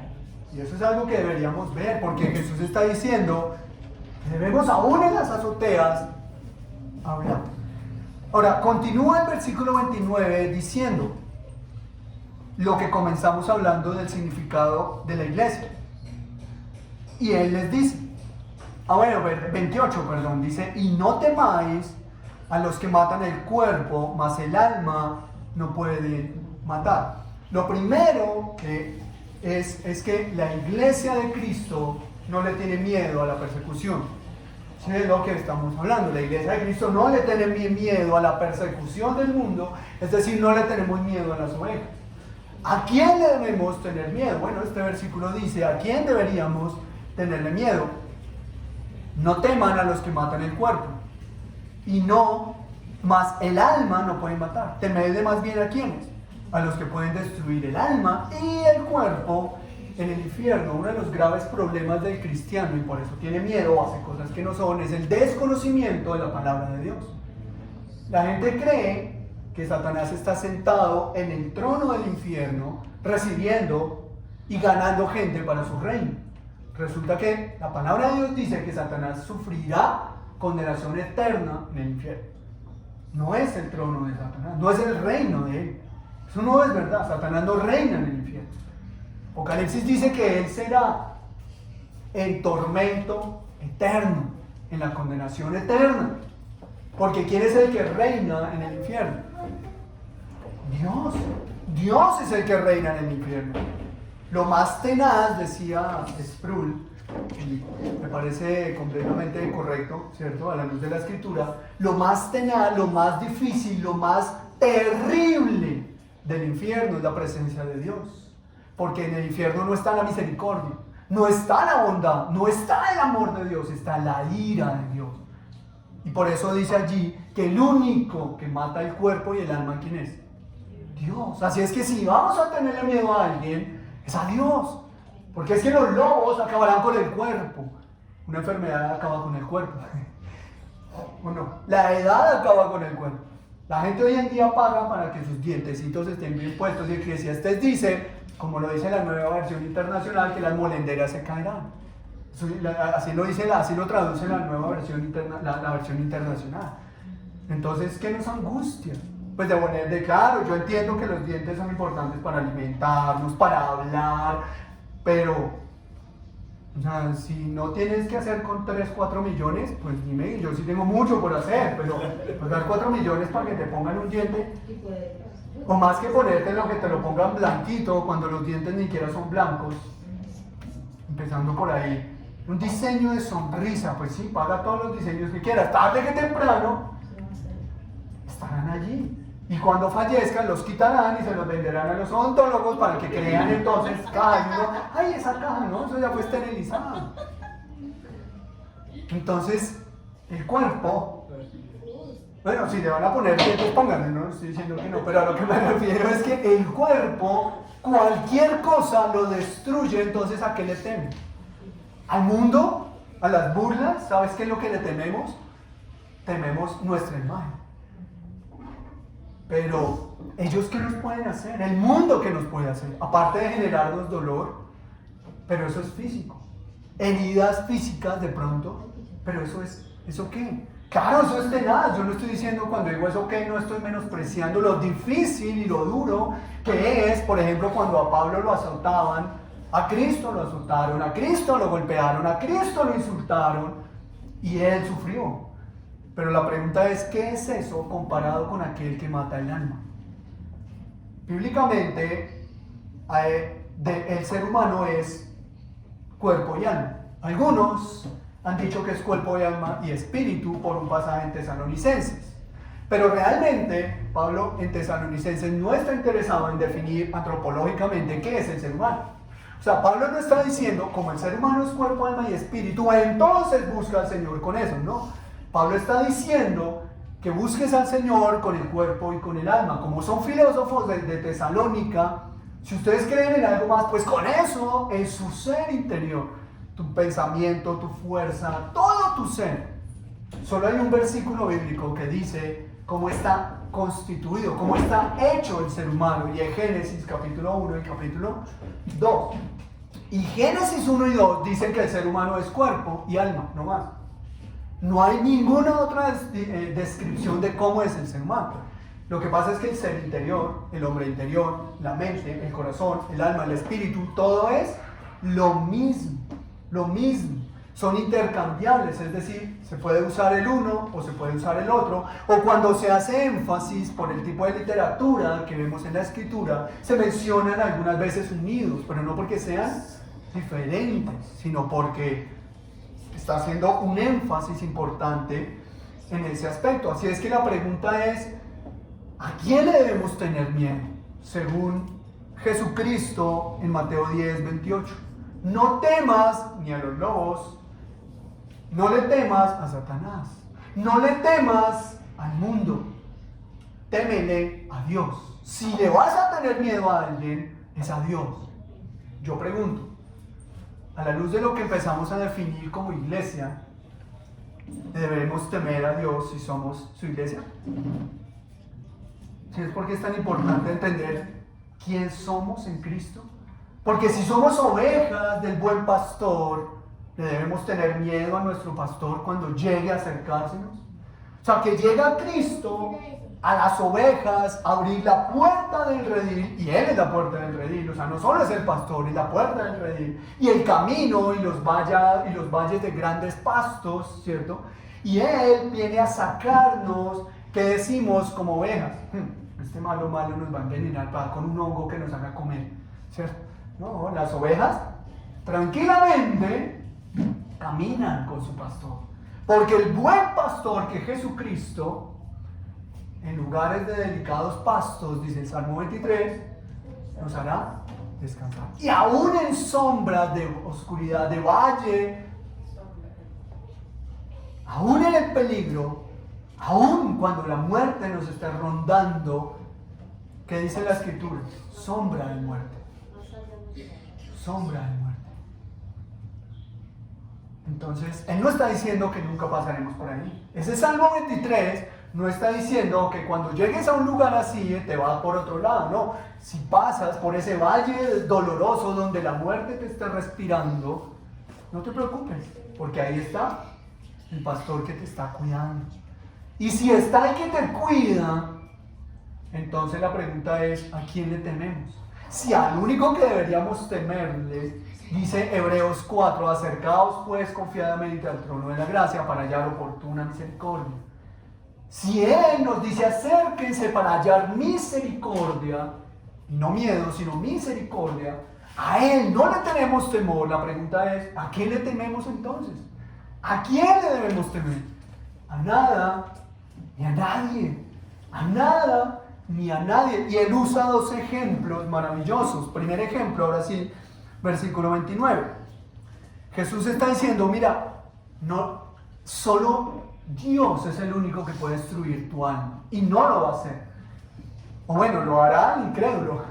Y eso es algo que deberíamos ver, porque Jesús está diciendo que debemos aún en las azoteas hablar. Ahora, continúa el versículo 29 diciendo lo que comenzamos hablando del significado de la iglesia. Y él les dice, 28, dice, y no temáis a los que matan el cuerpo, mas el alma no puede matar. Lo primero es que la iglesia de Cristo no le tiene miedo a la persecución. Eso es lo que estamos hablando. La iglesia de Cristo no le tiene miedo a la persecución del mundo, es decir, no le tenemos miedo a las ovejas. ¿A quién le debemos tener miedo? Bueno, este versículo dice, ¿a quién deberíamos tenerle miedo? No teman a los que matan el cuerpo, y no, mas el alma no pueden matar. Temed de más bien a quiénes, a los que pueden destruir el alma y el cuerpo en el infierno. Uno de los graves problemas del cristiano, y por eso tiene miedo, hace cosas que no son, es el desconocimiento de la palabra de Dios. La gente cree que Satanás está sentado en el trono del infierno, recibiendo y ganando gente para su reino. Resulta que la palabra de Dios dice que Satanás sufrirá condenación eterna en el infierno. No es el trono de Satanás, no es el reino de él. Eso no es verdad. Satanás no reina en el infierno. Apocalipsis dice que él será en tormento eterno, en la condenación eterna. Porque ¿quién es el que reina en el infierno? Dios. Dios es el que reina en el infierno. Lo más tenaz, decía Sproul, y me parece completamente correcto, ¿cierto? A la luz de la Escritura, lo más tenaz, lo más difícil, lo más terrible del infierno es la presencia de Dios. Porque en el infierno no está la misericordia, no está la bondad, no está el amor de Dios, está la ira de Dios. Y por eso dice allí que el único que mata el cuerpo y el alma, ¿quién es? Dios. Así es que si vamos a tenerle miedo a alguien, es a Dios. Porque es que los lobos acabarán con el cuerpo. Una enfermedad acaba con el cuerpo. ¿O no? La edad acaba con el cuerpo. La gente hoy en día paga para que sus dientecitos estén bien puestos. Y Eclesiastés dice, como lo dice la nueva versión internacional, que las molenderas se caerán. Así lo traduce la nueva versión, la versión internacional. Entonces, ¿qué nos angustia? Pues claro, yo entiendo que los dientes son importantes para alimentarnos, para hablar, pero O sea, si no tienes que hacer con 3, 4 millones, pues dime, yo sí tengo mucho por hacer, pero pagar 4 millones para que te pongan un diente, o más que ponerte lo que te lo pongan blanquito cuando los dientes ni siquiera son blancos, empezando por ahí. Un diseño de sonrisa, pues sí, paga todos los diseños que quieras, tarde que temprano estarán allí. Y cuando fallezcan los quitarán y se los venderán a los odontólogos para que crean entonces, ay, esa caja, ¿no? Eso ya fue esterilizado. Entonces, el cuerpo, bueno, si le van a poner dientes, pónganle, no estoy diciendo que no, pero a lo que me refiero es que el cuerpo, cualquier cosa lo destruye, entonces ¿a qué le temen? ¿Al mundo? ¿A las burlas? ¿Sabes qué es lo que le tememos? Tememos nuestra imagen. Pero, ¿ellos qué nos pueden hacer? El mundo qué nos puede hacer, aparte de generarnos dolor, pero eso es físico. Heridas físicas de pronto, pero ¿eso qué? Claro, eso es tenaz. Yo no estoy diciendo cuando digo eso qué, no estoy menospreciando lo difícil y lo duro que es, por ejemplo, cuando a Pablo lo azotaban, a Cristo lo azotaron, a Cristo lo golpearon, a Cristo lo insultaron y él sufrió. Pero la pregunta es, ¿qué es eso comparado con aquel que mata el alma? Bíblicamente, el ser humano es cuerpo y alma. Algunos han dicho que es cuerpo y alma y espíritu por un pasaje en Tesalonicenses. Pero realmente, Pablo en Tesalonicenses no está interesado en definir antropológicamente qué es el ser humano. O sea, Pablo no está diciendo, como el ser humano es cuerpo, alma y espíritu, entonces busca al Señor con eso, ¿no? Pablo está diciendo que busques al Señor con el cuerpo y con el alma. Como son filósofos de Tesalónica, si ustedes creen en algo más, pues con eso, en su ser interior, tu pensamiento, tu fuerza, todo tu ser. Solo hay un versículo bíblico que dice cómo está constituido, cómo está hecho el ser humano, y en Génesis capítulo 1 y capítulo 2. Y Génesis 1 y 2 dicen que el ser humano es cuerpo y alma, no más. No hay ninguna otra descripción de cómo es el ser humano. Lo que pasa es que el ser interior, el hombre interior, la mente, el corazón, el alma, el espíritu, todo es lo mismo, lo mismo. Son intercambiables, es decir, se puede usar el uno o se puede usar el otro, o cuando se hace énfasis por el tipo de literatura que vemos en la escritura, se mencionan algunas veces unidos, pero no porque sean diferentes, sino porque está haciendo un énfasis importante en ese aspecto. Así es que la pregunta es, ¿a quién le debemos tener miedo? Según Jesucristo en Mateo 10, 28. No temas ni a los lobos, no le temas a Satanás, no le temas al mundo, témele a Dios. Si le vas a tener miedo a alguien, es a Dios. Yo pregunto, a la luz de lo que empezamos a definir como iglesia, ¿debemos temer a Dios si somos su iglesia? ¿Sí es porque es tan importante entender quién somos en Cristo? Porque si somos ovejas del buen pastor, ¿le debemos tener miedo a nuestro pastor cuando llegue a acercársenos? O sea, que llega Cristo a las ovejas a abrir la puerta del redil, y Él es la puerta del redil. O sea, no solo es el pastor, es la puerta del redil, y el camino y los valles de grandes pastos, ¿cierto? Y Él viene a sacarnos, ¿qué decimos como ovejas? Este malo nos va a envenenar con un hongo que nos haga comer, ¿cierto? No, las ovejas tranquilamente caminan con su pastor, porque el buen pastor, que es Jesucristo, en lugares de delicados pastos, dice el Salmo 23, nos hará descansar. Y aún en sombras de oscuridad, de valle, aún en el peligro, aún cuando la muerte nos está rondando, ¿qué dice la Escritura? Sombra de muerte. Sombra de muerte. Entonces, Él no está diciendo que nunca pasaremos por ahí. Ese Salmo 23 no está diciendo que cuando llegues a un lugar así te vas por otro lado, no. Si pasas por ese valle doloroso donde la muerte te está respirando, no te preocupes, porque ahí está el pastor que te está cuidando. Y si está el que te cuida, entonces la pregunta es, ¿a quién le tememos? Si al único que deberíamos temerle Dice Hebreos 4, acercaos pues confiadamente al trono de la gracia para hallar oportuna misericordia. Si Él nos dice acérquense para hallar misericordia, y no miedo, sino misericordia, a Él no le tenemos temor. La pregunta es, ¿a qué le tememos entonces? ¿A quién le debemos temer? A nada ni a nadie. A nada ni a nadie. Y Él usa dos ejemplos maravillosos. Primer ejemplo, ahora sí, versículo 29. Jesús está diciendo, mira, no, solo Dios es el único que puede destruir tu alma. Y no lo va a hacer. O bueno, lo hará el incrédulo.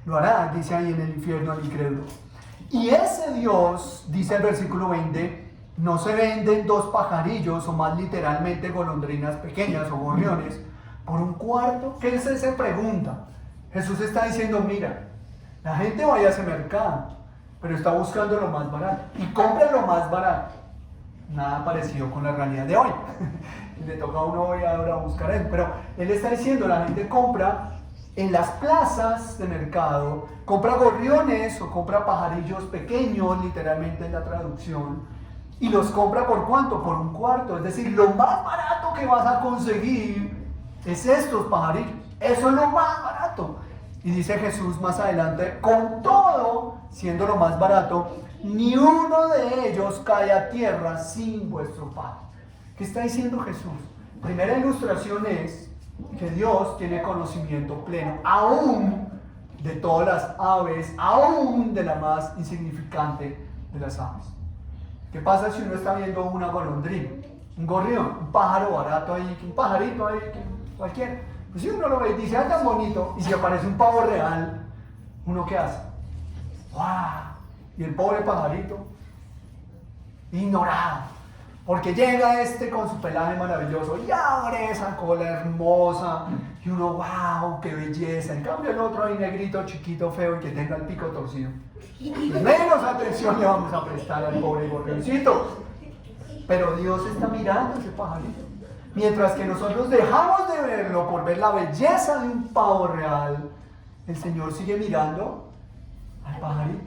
Lo hará, dice ahí en el infierno el incrédulo. Y ese Dios, dice el versículo 20, no se venden dos pajarillos, o más literalmente golondrinas pequeñas o gorriones, por un cuarto. ¿Qué es esa pregunta? Jesús está diciendo, mira, la gente vaya a ese mercado, pero está buscando lo más barato. Y compra lo más barato. Nada parecido con la realidad de hoy. Le toca a uno hoy ahora buscar eso. Pero Él está diciendo, la gente compra en las plazas de mercado, compra gorriones o compra pajarillos pequeños, literalmente en la traducción, y los compra ¿por cuánto? Por un cuarto. Es decir, lo más barato que vas a conseguir es estos pajarillos. Eso es lo más barato. Y dice Jesús más adelante, con todo, siendo lo más barato, ni uno de ellos cae a tierra sin vuestro Padre. ¿Qué está diciendo Jesús? Primera ilustración es que Dios tiene conocimiento pleno, aún de todas las aves, aún de la más insignificante de las aves. ¿Qué pasa si uno está viendo una golondrina, un gorrión, un pájaro barato ahí, un pajarito ahí, cualquiera? Pues si uno lo ve y dice, ah, tan bonito, y si aparece un pavo real, ¿uno qué hace? ¡Wow! Y el pobre pajarito, ignorado, porque llega este con su pelaje maravilloso y abre esa cola hermosa, y uno, ¡wow! ¡Qué belleza! En cambio el otro ahí negrito, chiquito, feo y que tenga el pico torcido. Menos atención le vamos a prestar al pobre gorrioncito. Pero Dios está mirando ese pajarito. Mientras que nosotros dejamos de verlo por ver la belleza de un pavo real, el Señor sigue mirando al pajarito.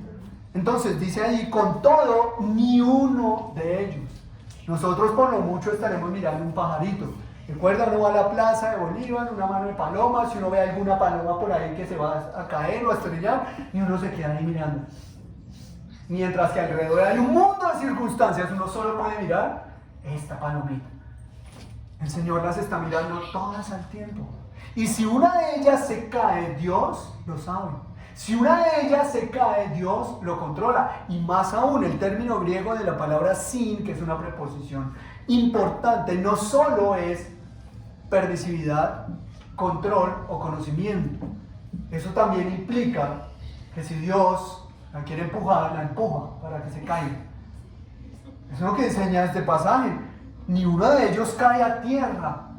Entonces dice ahí, con todo, ni uno de ellos. Nosotros por lo mucho estaremos mirando un pajarito. Recuerda, uno va a la plaza de Bolívar, una mano de paloma, si uno ve alguna paloma por ahí que se va a caer o a estrellar, y uno se queda ahí mirando. Mientras que alrededor hay un mundo de circunstancias, uno solo puede mirar esta palomita. El Señor las está mirando todas al tiempo. Y si una de ellas se cae, Dios lo sabe. Si una de ellas se cae, Dios lo controla. Y más aún, el término griego de la palabra sin, que es una preposición importante, no solo es permisividad, control o conocimiento. Eso también implica que si Dios la quiere empujar, la empuja para que se caiga. Eso es lo que enseña este pasaje. Ni uno de ellos cae a tierra.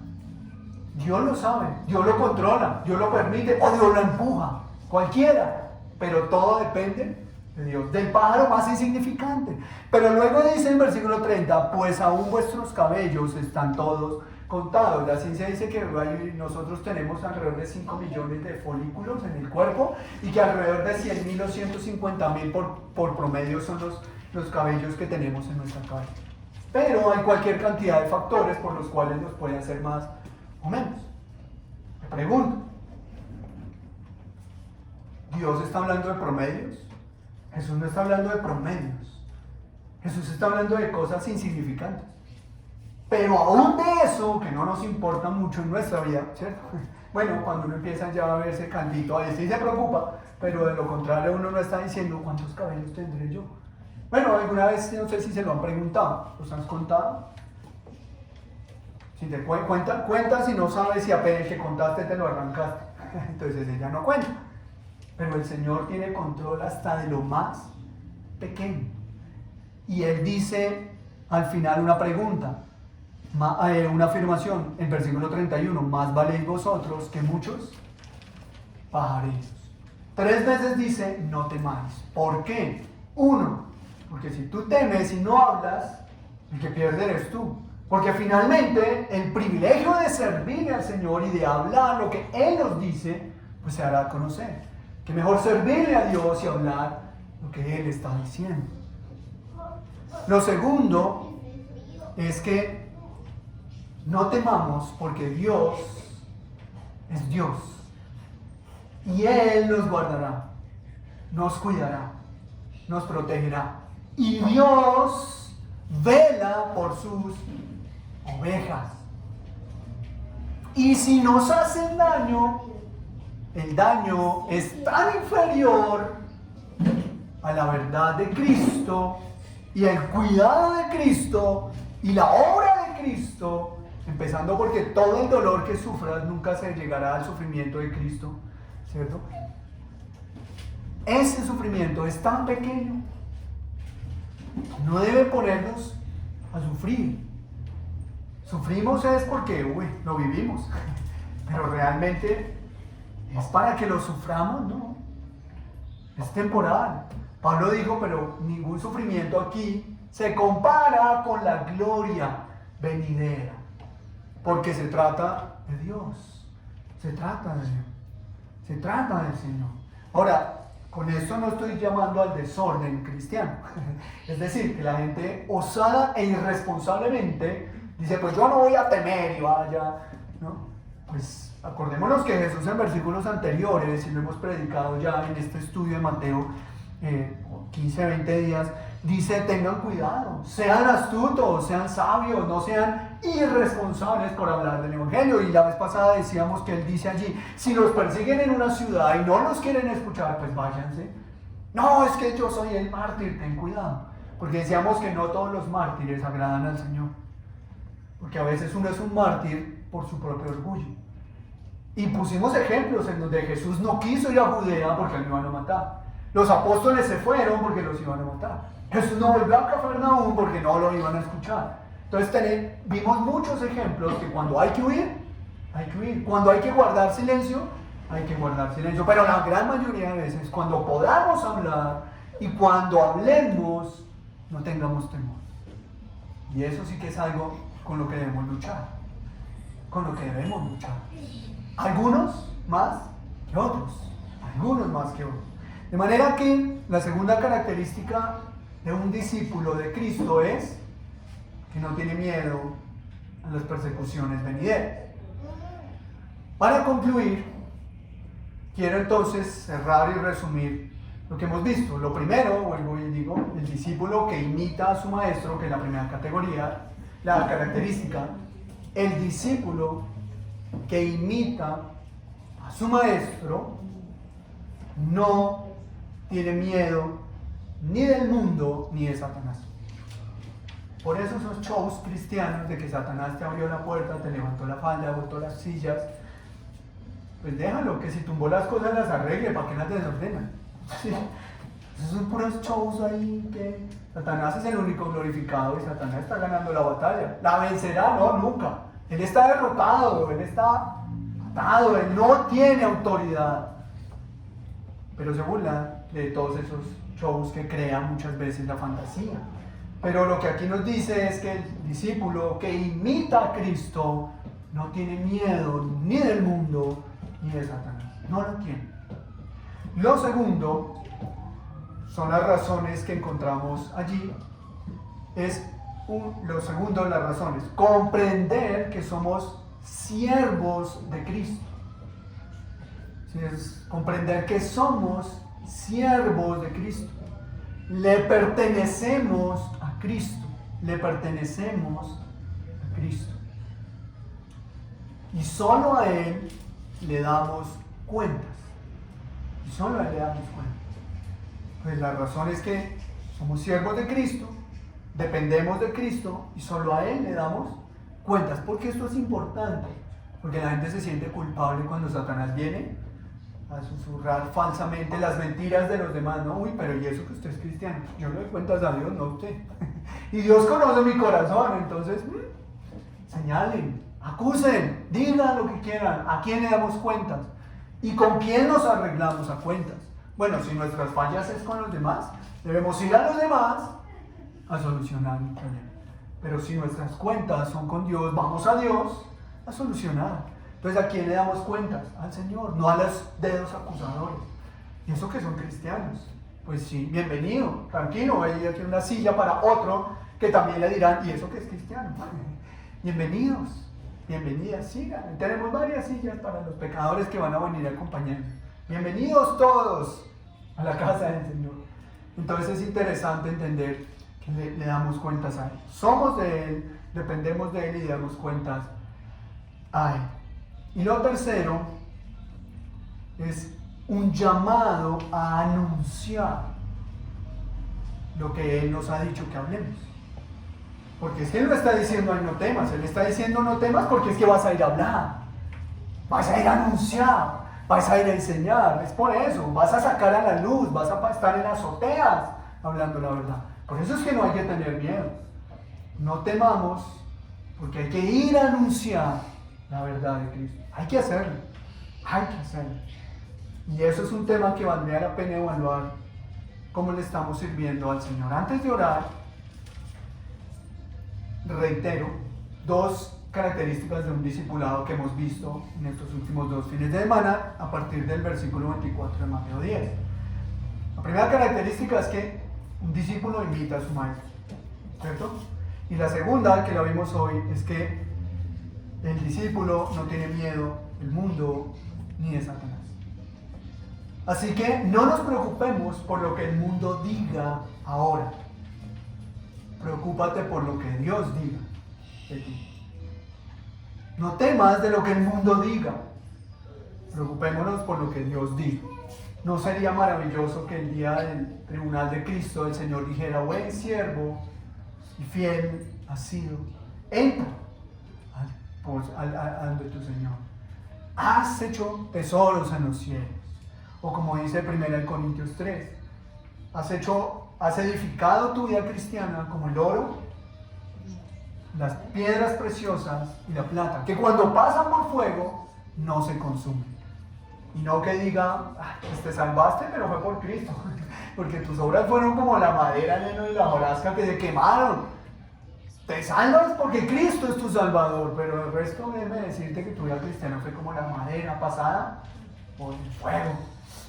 Dios lo sabe, Dios lo controla, Dios lo permite o Dios lo empuja. Cualquiera, pero todo depende de Dios, del pájaro más insignificante. Pero luego dice en versículo 30, pues aún vuestros cabellos están todos contados. La ciencia dice que nosotros tenemos alrededor de 5 millones de folículos en el cuerpo y que alrededor de 100.000 o 150.000 por promedio son los cabellos que tenemos en nuestra cabeza. Pero hay cualquier cantidad de factores por los cuales nos puede hacer más o menos. Me pregunto, ¿Dios está hablando de promedios? Jesús no está hablando de promedios. Jesús está hablando de cosas insignificantes. Pero aún de eso, que no nos importa mucho en nuestra vida, ¿cierto? Bueno, cuando uno empieza ya a verse caldito, ahí sí se preocupa, pero de lo contrario uno no está diciendo ¿cuántos cabellos tendré yo? Bueno, alguna vez, no sé si se lo han preguntado, ¿los has contado? Si te cuentas y no sabes si apenas que contaste te lo arrancaste, entonces ella no cuenta. Pero el Señor tiene control hasta de lo más pequeño. Y Él dice al final una pregunta, una afirmación, en versículo 31, más valéis vosotros que muchos pajarillos. 3 veces dice, no temáis. ¿Por qué? 1, porque si tú temes y no hablas, el que pierde eres tú. Porque finalmente el privilegio de servir al Señor y de hablar lo que Él nos dice, pues se hará conocer. Que mejor servirle a Dios y hablar lo que Él está diciendo. Lo segundo es que no temamos porque Dios es Dios y Él nos guardará, nos cuidará, nos protegerá. Y Dios vela por sus ovejas. Y si nos hacen daño, el daño es tan inferior a la verdad de Cristo y el cuidado de Cristo y la obra de Cristo, empezando porque todo el dolor que sufras nunca se llegará al sufrimiento de Cristo, ¿cierto? Ese sufrimiento es tan pequeño, no debe ponernos a sufrir. Sufrimos es porque, lo vivimos, pero realmente es para que lo suframos, ¿no? Es temporal. Pablo dijo, pero ningún sufrimiento aquí se compara con la gloria venidera, porque se trata de Dios, se trata de Dios, se trata del Señor. Ahora, con esto no estoy llamando al desorden cristiano, es decir, que la gente osada e irresponsablemente dice, pues yo no voy a temer y vaya, ¿no? Pues acordémonos que Jesús en versículos anteriores, y lo hemos predicado ya en este estudio de Mateo, 15, 20 días, dice, tengan cuidado, sean astutos, sean sabios, no sean irresponsables por hablar del Evangelio. Y la vez pasada decíamos que Él dice allí, si los persiguen en una ciudad y no los quieren escuchar, pues váyanse. No, es que yo soy el mártir, ten cuidado, porque decíamos que no todos los mártires agradan al Señor, porque a veces uno es un mártir por su propio orgullo. Y pusimos ejemplos en donde Jesús no quiso ir a Judea porque lo iban a matar. Los apóstoles se fueron porque los iban a matar. Jesús no volvió a Cafarnaúm porque no lo iban a escuchar. Entonces vimos muchos ejemplos que cuando hay que huir, hay que huir. Cuando hay que guardar silencio, hay que guardar silencio. Pero la gran mayoría de veces, cuando podamos hablar y cuando hablemos, no tengamos temor. Y eso sí que es algo con lo que debemos luchar. Con lo que debemos luchar. Algunos más que otros. Algunos más que otros. De manera que la segunda característica de un discípulo de Cristo es que no tiene miedo a las persecuciones venideras. Para concluir, quiero entonces cerrar y resumir lo que hemos visto. Lo primero, vuelvo y digo, el discípulo que imita a su maestro, que es la primera categoría, la característica. El discípulo que imita a su maestro no tiene miedo ni del mundo ni de Satanás. Por eso esos shows cristianos de que Satanás te abrió la puerta, te levantó la falda, botó las sillas, pues déjalo, que si tumbó las cosas las arregle, ¿para qué las desordena? Sí. Esos son puros shows ahí que Satanás es el único glorificado y Satanás está ganando la batalla. ¿La vencerá? No, nunca. Él está derrotado, él está atado, él no tiene autoridad. Pero se burla de todos esos shows que crean muchas veces la fantasía. Pero lo que aquí nos dice es que el discípulo que imita a Cristo no tiene miedo ni del mundo ni de Satanás. No lo tiene. Lo segundo son las razones que encontramos allí. Lo segundo de las razones, comprender que somos siervos de Cristo. Es comprender que somos siervos de Cristo. Le pertenecemos a Cristo. Le pertenecemos a Cristo. Y solo a Él le damos cuentas. Y solo a Él le damos cuentas. Pues la razón es que somos siervos de Cristo, dependemos de Cristo y solo a Él le damos cuentas. Porque esto es importante. Porque la gente se siente culpable cuando Satanás viene a susurrar falsamente las mentiras de los demás. No, pero ¿y eso que usted es cristiano? Yo le doy cuentas a Dios, no a usted. Y Dios conoce mi corazón, entonces señalen, acusen, digan lo que quieran. ¿A quién le damos cuentas? ¿Y con quién nos arreglamos a cuentas? Bueno, si nuestras fallas es con los demás, debemos ir a los demás a solucionar el problema. Pero si nuestras cuentas son con Dios, vamos a Dios a solucionar. Entonces, ¿a quién le damos cuentas? Al Señor, no a los dedos acusadores. Y eso que son cristianos. Pues sí, bienvenido, tranquilo, ahí tiene una silla para otro que también le dirán, ¿y eso que es cristiano? Bienvenidos, bienvenidas, sigan. Tenemos varias sillas para los pecadores que van a venir a acompañarnos. Bienvenidos todos a la casa del Señor. Entonces es interesante entender que le damos cuentas a Él. Somos de Él, dependemos de Él y damos cuentas a Él. Y lo tercero es un llamado a anunciar lo que Él nos ha dicho que hablemos. Porque es que Él no está diciendo "Ay, no temas", Él está diciendo no temas porque es que vas a ir a hablar, vas a ir a anunciar, vas a ir a enseñar, es por eso, vas a sacar a la luz, vas a estar en azoteas hablando la verdad. Por eso es que no hay que tener miedo, no temamos, porque hay que ir a anunciar la verdad de Cristo, hay que hacerlo, hay que hacerlo. Y eso es un tema que valdría la pena evaluar, cómo le estamos sirviendo al Señor. Antes de orar, reitero, dos características de un discipulado que hemos visto en estos últimos 2 fines de semana a partir del versículo 24 de Mateo 10. La primera característica es que un discípulo imita a su maestro, ¿cierto? Y la segunda, que la vimos hoy, es que el discípulo no tiene miedo del mundo ni de Satanás. Así que no nos preocupemos por lo que el mundo diga ahora. Preocúpate por lo que Dios diga de ti. No temas de lo que el mundo diga. Preocupémonos por lo que Dios diga. ¿No sería maravilloso que el día del tribunal de Cristo el Señor dijera: buen siervo y fiel has sido, entra al de tu Señor? Has hecho tesoros en los cielos. O como dice 1 Corintios 3, has edificado tu vida cristiana como el oro, las piedras preciosas y la plata, que cuando pasan por fuego no se consumen. Y no que diga: pues te salvaste, pero fue por Cristo, porque tus obras fueron como la madera llena de la hojarasca que se quemaron. Te salvas porque Cristo es tu Salvador, pero el resto déjeme decirte que tu vida cristiana fue como la madera pasada por el fuego.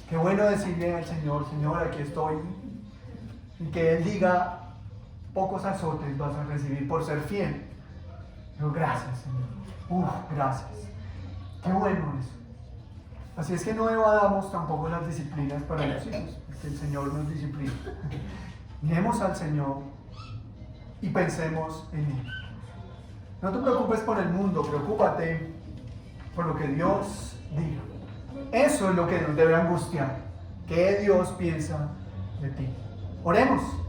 Qué bueno decirle al Señor: Señor, aquí estoy. Y que Él diga: pocos azotes vas a recibir por ser fiel. Pero gracias, Señor. Gracias. Qué bueno eso. Así es que no evadamos tampoco las disciplinas para los hijos, que el Señor nos disciplina. Miremos al Señor y pensemos en Él. No te preocupes por el mundo, preocúpate por lo que Dios diga. Eso es lo que nos debe angustiar. ¿Qué Dios piensa de ti? Oremos.